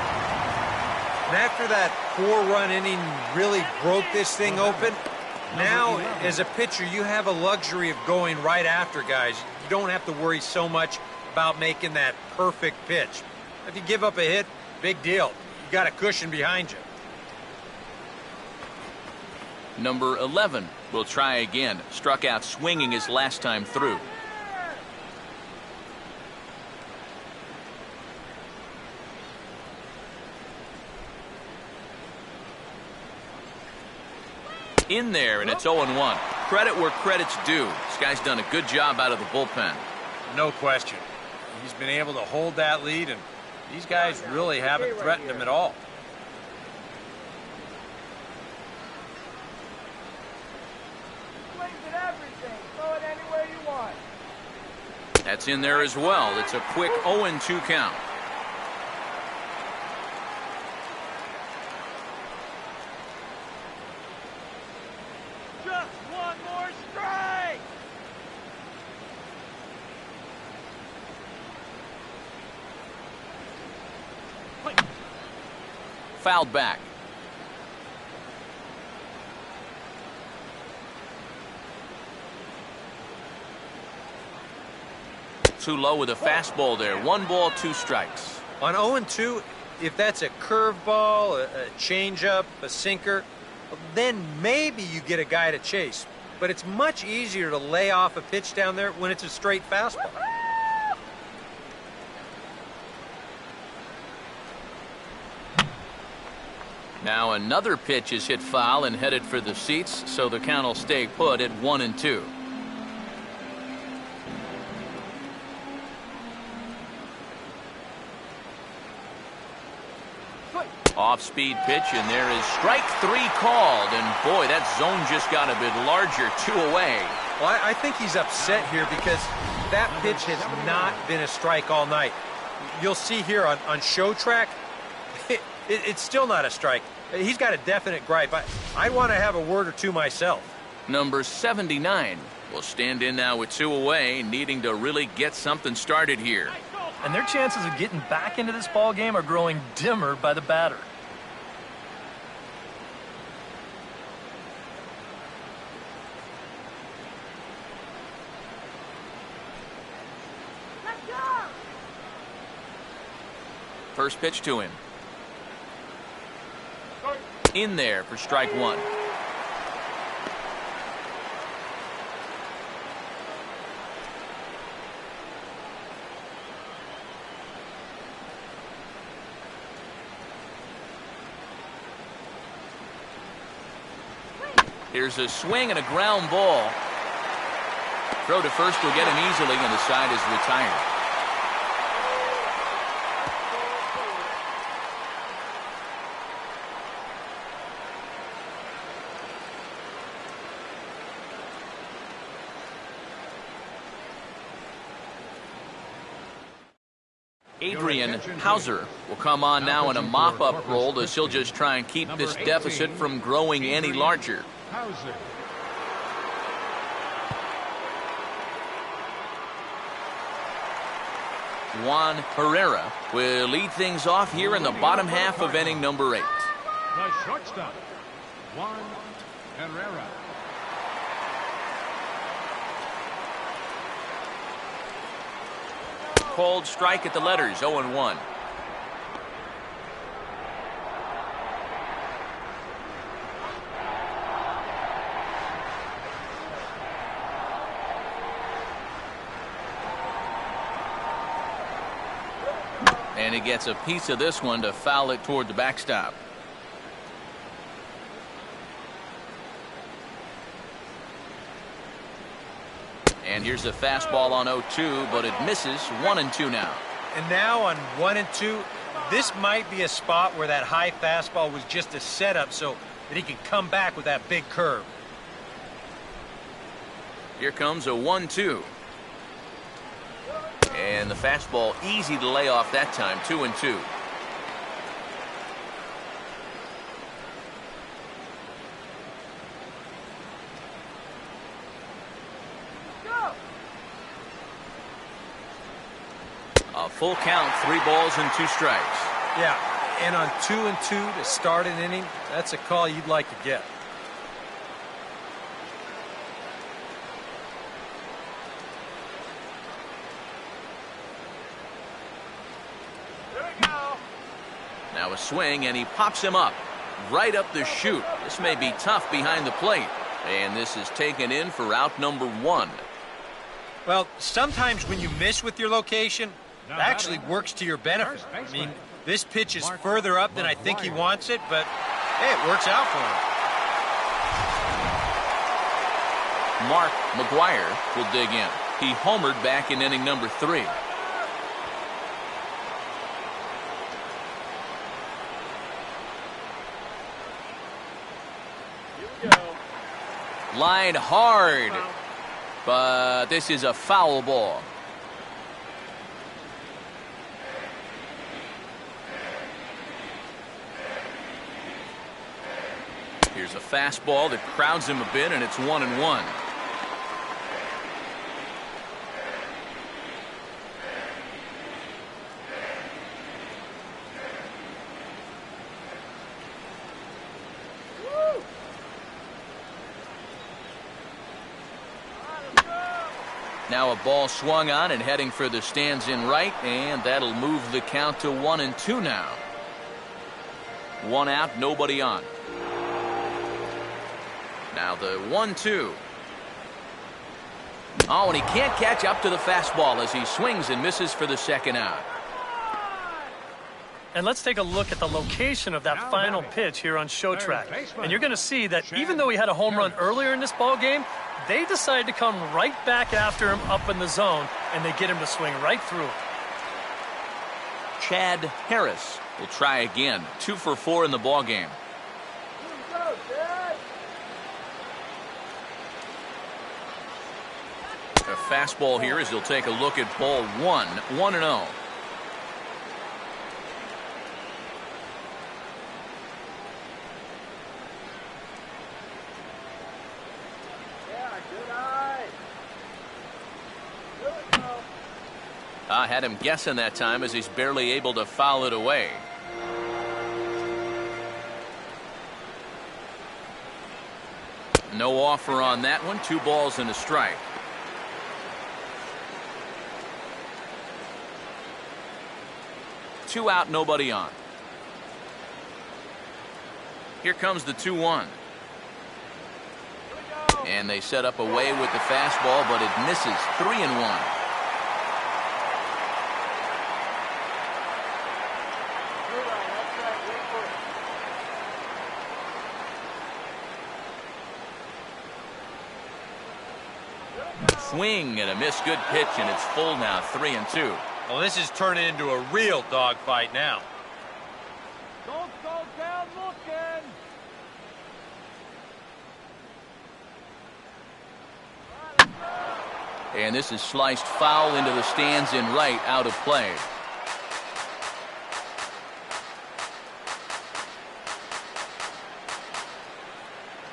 And after that 4-run inning really broke this thing open, now as a pitcher you have a luxury of going right after guys. You don't have to worry so much about making that perfect pitch. If you give up a hit, big deal. You got a cushion behind you. Number 11 will try again. Struck out swinging his last time through. In there, and it's 0-1. Credit where credit's due. This guy's done a good job out of the bullpen. No question. He's been able to hold that lead, and these guys really haven't threatened him at all. Swings at everything. Throw it anywhere you want. That's in there as well. It's a quick 0-2 count. Just one more strike. Fouled back. Too low with a fastball there. 1 ball, 2 strikes. On 0-2, if that's a curveball, a changeup, a sinker, then maybe you get a guy to chase. But it's much easier to lay off a pitch down there when it's a straight fastball. Now another pitch is hit foul and headed for the seats, so the count will stay put at 1-2. Off-speed pitch, and there is strike 3 called, and boy, that zone just got a bit larger, 2 away. Well, I think he's upset here because that pitch has not been a strike all night. You'll see here on show track, it's still not a strike. He's got a definite gripe. I want to have a word or two myself. Number 79 will stand in now with 2 away, needing to really get something started here. And their chances of getting back into this ball game are growing dimmer by the batter. First pitch to him. In there for strike 1. Here's a swing and a ground ball. Throw to first will get him easily, and the side is retired. Adrian Hauser will come on now in a mop-up role as he'll just try and keep this deficit from growing any larger. Juan Herrera will lead things off here in the bottom half of inning number 8. The shortstop, Juan Herrera. Called strike at the letters, 0-1. And he gets a piece of this one to foul it toward the backstop. And here's a fastball on 0-2, but it misses. 1-2 now. And now on 1-2, this might be a spot where that high fastball was just a setup so that he can come back with that big curve. Here comes a 1-2. And the fastball easy to lay off that time. 2-2. A full count, 3 balls and 2 strikes. Yeah, and on 2-2 to start an inning, that's a call you'd like to get. Now a swing, and he pops him up. Right up the chute. This may be tough behind the plate. And this is taken in for out number 1. Well, sometimes when you miss with your location, it actually works to your benefit. I mean, this pitch is further up than I think he wants it, but hey, it works out for him. Mark McGuire will dig in. He homered back in inning number 3. Line hard, but this is a foul ball. Here's a fastball that crowds him a bit, and it's 1-1. Now a ball swung on and heading for the stands in right, and that'll move the count to 1-2 now. 1 out, nobody on. Now the 1-2. Oh, and he can't catch up to the fastball as he swings and misses for the second out. And let's take a look at the location of that final pitch here on Show Track. And you're going to see that even though he had a home run earlier in this ball game, they decide to come right back after him up in the zone, and they get him to swing right through it. Chad Harris will try again. 2 for 4 in the ball game. A fastball here as he'll take a look at ball 1. 1-0. I had him guessing that time as he's barely able to foul it away. No offer on that one. 2 balls and a strike. Two out, nobody on. Here comes the 2-1. And they set up away with the fastball, but it misses. 3-1. Swing and a miss. Good pitch, and it's full now. 3-2. Well, this is turning into a real dogfight now. Don't go down looking. And this is sliced foul into the stands in right, out of play.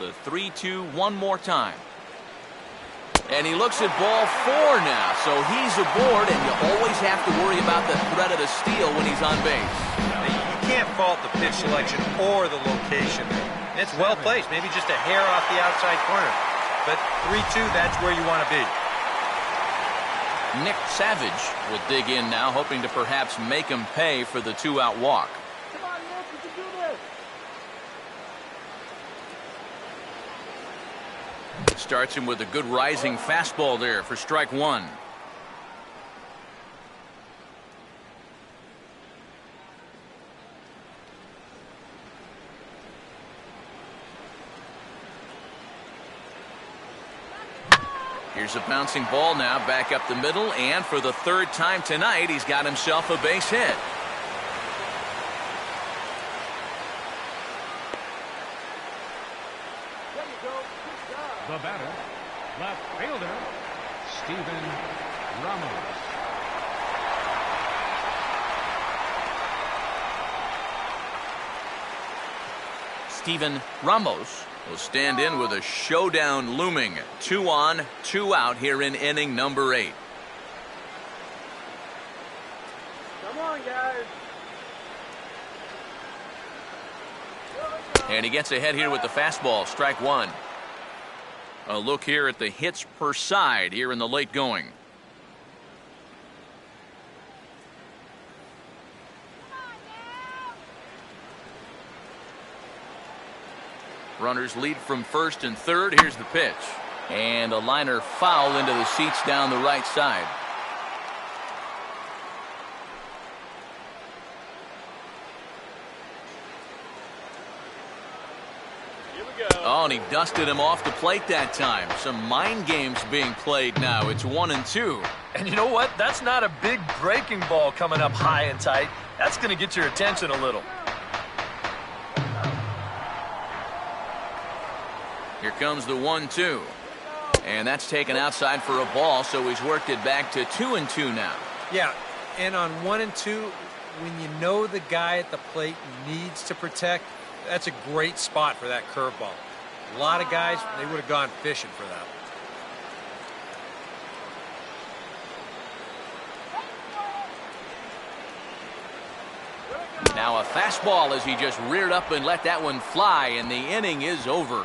The 3-2 one more time. And he looks at ball 4 now, so he's aboard, and you always have to worry about the threat of the steal when he's on base. You can't fault the pitch selection or the location. It's well placed, maybe just a hair off the outside corner. But 3-2, that's where you want to be. Nick Savage will dig in now, hoping to perhaps make him pay for the 2-out walk. Come on, Nick, you can do this. Starts him with a good rising fastball there for strike 1. Here's a bouncing ball now, back up the middle, and for the 3rd time tonight, he's got himself a base hit. There you go. Good job. The batter, left fielder, Steven Ramos. Steven Ramos will stand in with a showdown looming. 2 on, 2 out here in inning number 8. Come on, guys. And he gets ahead here with the fastball, strike 1. A look here at the hits per side here in the late going. Runners lead from first and third. Here's the pitch. And a liner foul into the seats down the right side. Here we go. Oh, and he dusted him off the plate that time. Some mind games being played now. It's 1-2. And you know what? That's not a big breaking ball coming up high and tight. That's going to get your attention a little. Here comes the 1-2. And that's taken outside for a ball, so he's worked it back to 2-2 now. Yeah, and on 1-2, when you know the guy at the plate needs to protect, that's a great spot for that curveball. A lot of guys, they would have gone fishing for that. Now a fastball as he just reared up and let that one fly, and the inning is over.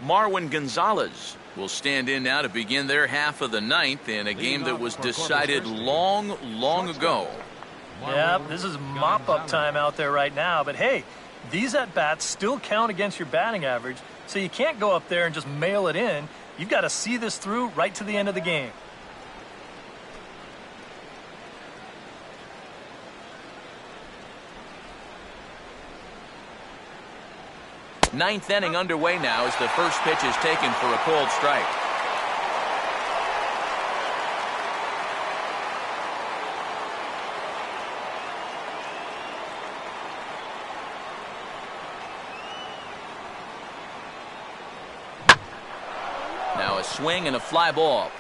Marwin Gonzalez will stand in now to begin their half of the 9th in a game that was decided long ago. Yeah, this is mop-up time out there right now. But, hey, these at-bats still count against your batting average, so you can't go up there and just mail it in. You've got to see this through right to the end of the game. Ninth inning underway now as the first pitch is taken for a cold strike. Now a swing and a fly ball.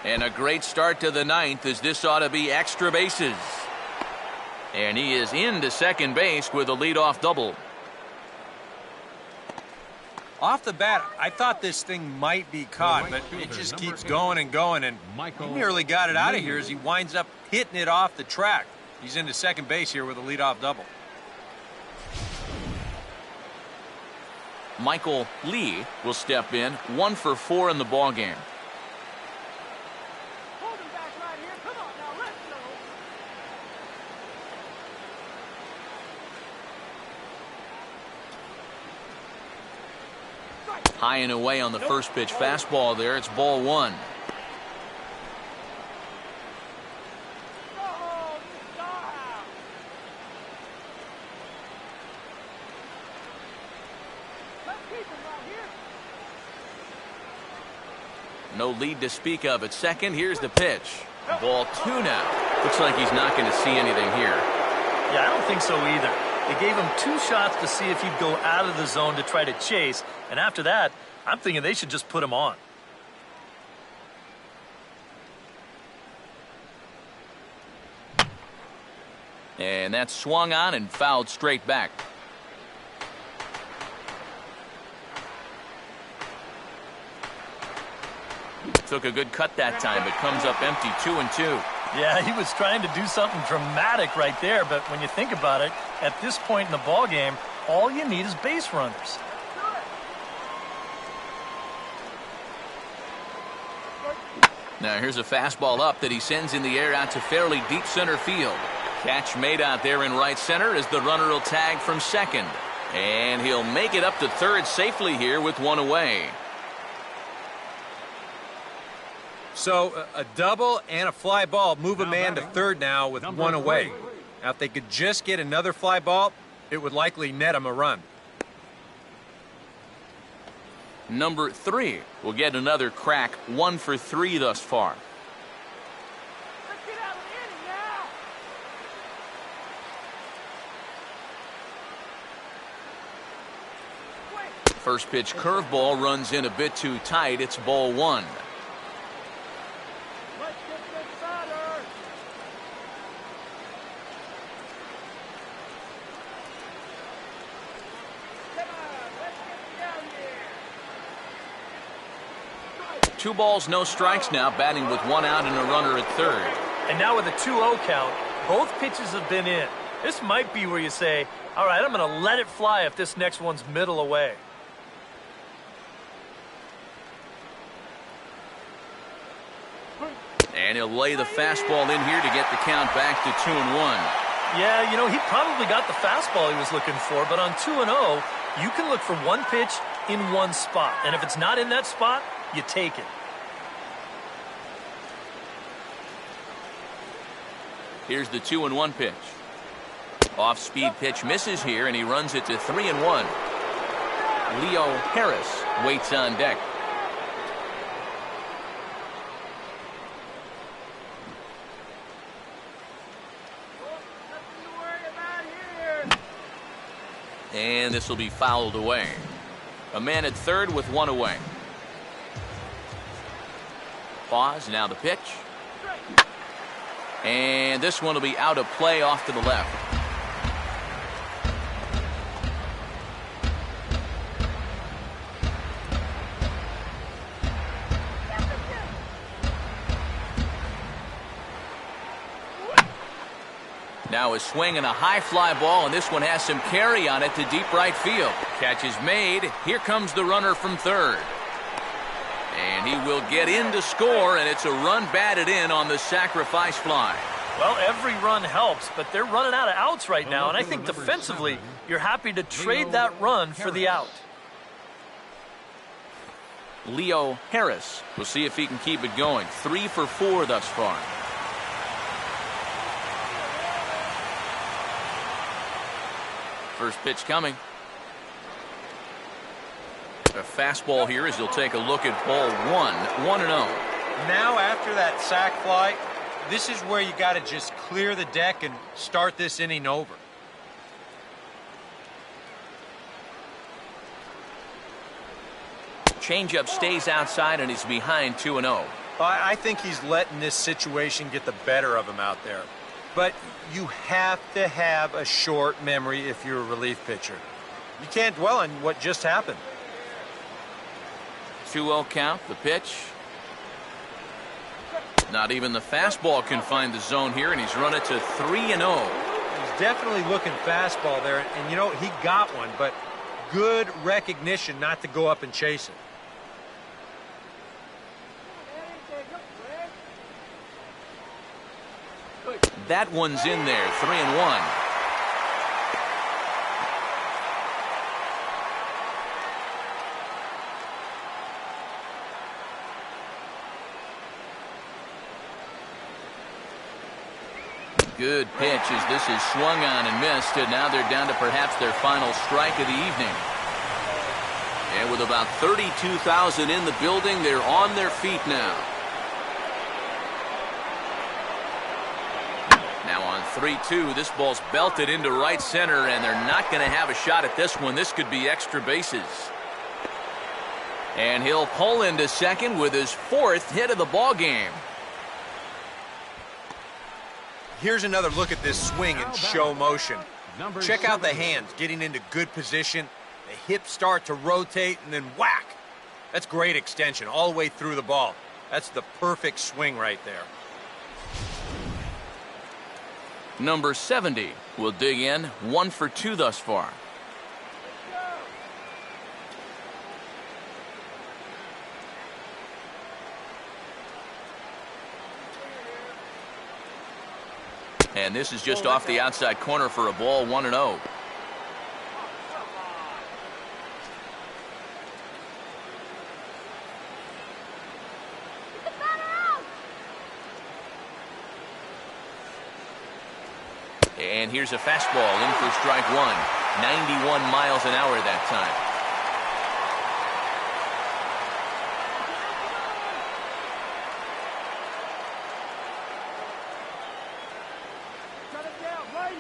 And a great start to the ninth, as this ought to be extra bases. And he is into second base with a leadoff double. Off the bat, I thought this thing might be caught, but it just keeps going and going, and he nearly got it out of here as he winds up hitting it off the track. He's into second base here with a leadoff double. Michael Lee will step in, 1 for 4 in the ballgame. Hold him back right here. Come on now, let's go. High and away on the first pitch fastball there. It's ball 1. No lead to speak of at second. Here's the pitch. Ball 2 now. Looks like he's not going to see anything here. Yeah, I don't think so either. They gave him 2 shots to see if he'd go out of the zone to try to chase. And after that, I'm thinking they should just put him on. And that's swung on and fouled straight back. Took a good cut that time, but comes up empty, 2-2. Yeah, he was trying to do something dramatic right there, but when you think about it, at this point in the ball game, all you need is base runners. Now here's a fastball up that he sends in the air out to fairly deep center field. Catch made out there in right center as the runner will tag from second. And he'll make it up to third safely here with 1 away. So a double and a fly ball move a man to third now with 1 away. Now if they could just get another fly ball, it would likely net him a run. Number 3 will get another crack, 1 for 3 thus far. Let's get out of the inning now. First pitch curveball runs in a bit too tight. It's ball 1. Let's get this batter. Come on, let's get down here. 2 balls, no strikes now, batting with 1 out and a runner at third. And now with a 2-0 count, both pitches have been in. This might be where you say, all right, I'm going to let it fly if this next one's middle away. And he'll lay the fastball in here to get the count back to 2-1. Yeah, you know, he probably got the fastball he was looking for, but on 2-0, you can look for one pitch in one spot. And if it's not in that spot, you take it. Here's the 2-1 pitch. Off-speed pitch misses here, and he runs it to 3-1. Leo Harris waits on deck. Nothing to worry about here. And this will be fouled away. A man at third with 1 away. Pause, now the pitch. And this one will be out of play off to the left. Now a swing and a high fly ball, and this one has some carry on it to deep right field. Catch is made. Here comes the runner from third. And he will get in to score, and it's a run batted in on the sacrifice fly. Well, every run helps, but they're running out of outs right now, and I think defensively, you're happy to trade that run for the out. Leo Harris. We'll see if he can keep it going. 3 for 4 thus far. First pitch coming. A fastball here as he'll take a look at ball 1, 1-0. Now after that sac fly, this is where you got to just clear the deck and start this inning over. Changeup stays outside and he's behind 2-0. I think he's letting this situation get the better of him out there. But you have to have a short memory if you're a relief pitcher. You can't dwell on what just happened. 2-0 count, the pitch. Not even the fastball can find the zone here, and he's run it to 3-0. He's definitely looking fastball there, and you know, he got one, but good recognition not to go up and chase it. That one's in there, 3-1. Good pitch as this is swung on and missed, and now they're down to perhaps their final strike of the evening. And with about 32,000 in the building, they're on their feet now. Now on 3-2, this ball's belted into right center, and they're not going to have a shot at this one. This could be extra bases. And he'll pull into second with his 4th hit of the ball game. Here's another look at this swing in show motion. Check out the hands getting into good position. The hips start to rotate, and then whack. That's great extension all the way through the ball. That's the perfect swing right there. Number 70 will dig in, 1 for 2 thus far. And this is just off the outside corner for a ball, 1-0. And here's a fastball in for strike 1. 91 miles an hour that time. Shut it down right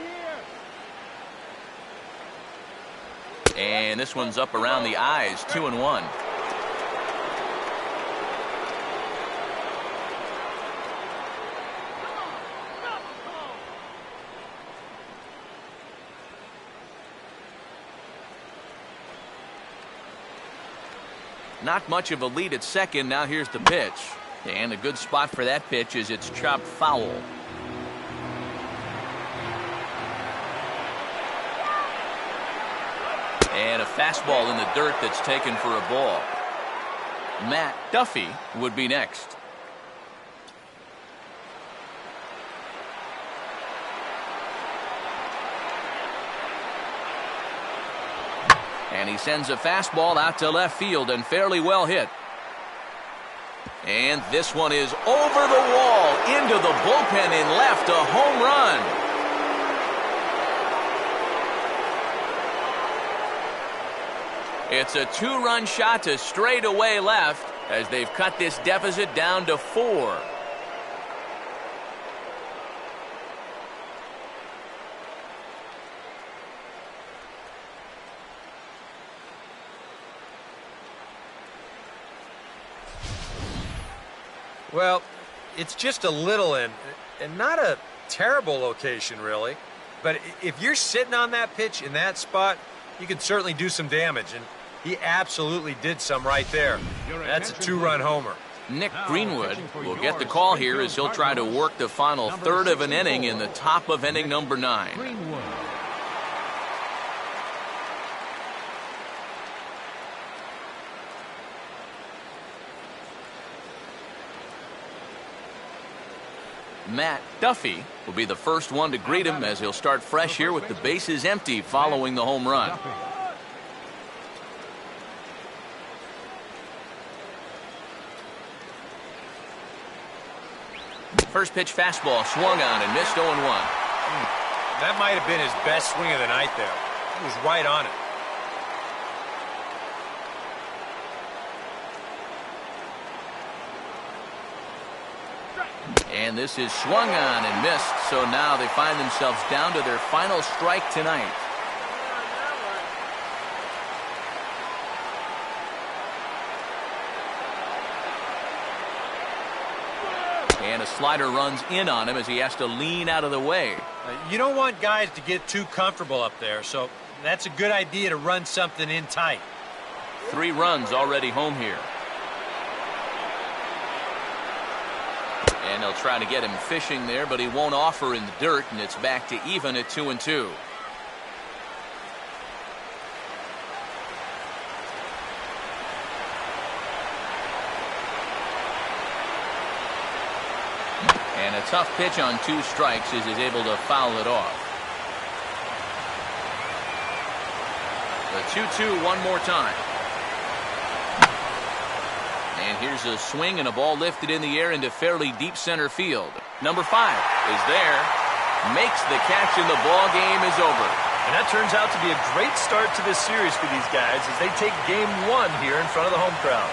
here. And this one's up around the eyes, 2-1. Not much of a lead at second. Now here's the pitch. And a good spot for that pitch is it's chopped foul. And a fastball in the dirt that's taken for a ball. Matt Duffy would be next. And he sends a fastball out to left field and fairly well hit. And this one is over the wall into the bullpen in left, a home run. It's a 2-run shot to straightaway left as they've cut this deficit down to 4. Well, it's just a little and not a terrible location, really. But if you're sitting on that pitch in that spot, you can certainly do some damage. And he absolutely did some right there. That's a 2-run homer. Nick Greenwood will get the call here as he'll try to work the final third of an inning in the top of inning number 9. Matt Duffy will be the first one to greet him as he'll start fresh here with the bases empty following the home run. First pitch fastball swung on and missed 0-1. That might have been his best swing of the night there. He was right on it. And this is swung on and missed, so now they find themselves down to their final strike tonight. And a slider runs in on him as he has to lean out of the way. You don't want guys to get too comfortable up there, so that's a good idea to run something in tight. 3 runs already home here. And they'll try to get him fishing there, but he won't offer in the dirt, and it's back to even at 2-2. And a tough pitch on 2 strikes as he's able to foul it off. The 2-2 one more time. And here's a swing and a ball lifted in the air into fairly deep center field. Number 5 is there. Makes the catch and the ball game is over. And that turns out to be a great start to this series for these guys as they take game 1 here in front of the home crowd.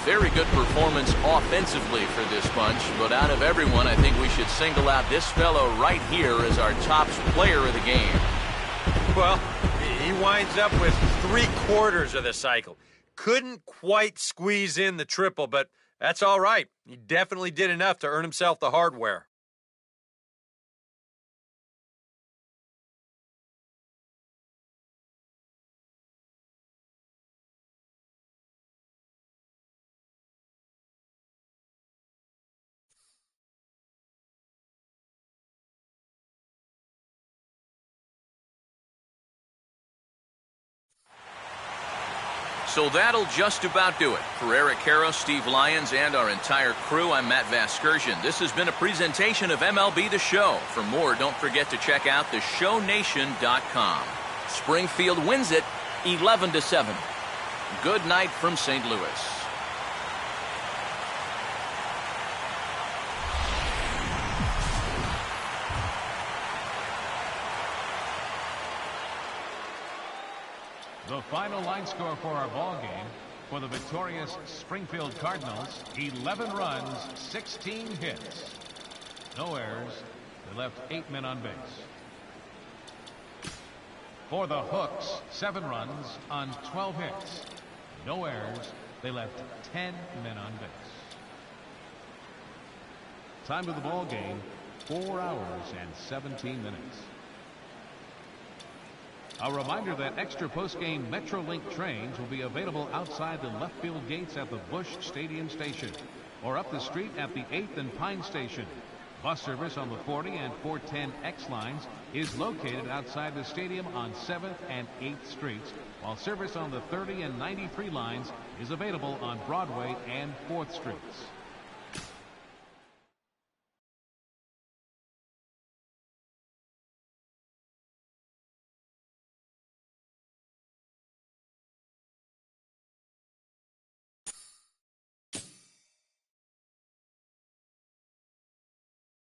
Very good performance offensively for this bunch, but out of everyone, I think we should single out this fellow right here as our top player of the game. Well, he winds up with 3/4 of the cycle. Couldn't quite squeeze in the triple, but that's all right. He definitely did enough to earn himself the hardware. So that'll just about do it. For Eric Karros, Steve Lyons, and our entire crew, I'm Matt Vasgersian. This has been a presentation of MLB The Show. For more, don't forget to check out theshownation.com. Springfield wins it 11-7. Good night from St. Louis. The final line score for our ball game: for the victorious Springfield Cardinals, 11 runs, 16 hits. No errors. They left 8 men on base. For the Hooks, 7 runs on 12 hits. No errors. They left 10 men on base. Time of the ball game, 4 hours and 17 minutes. A reminder that extra postgame Metrolink trains will be available outside the left field gates at the Busch Stadium station or up the street at the 8th and Pine station. Bus service on the 40 and 410X lines is located outside the stadium on 7th and 8th streets, while service on the 30 and 93 lines is available on Broadway and 4th streets.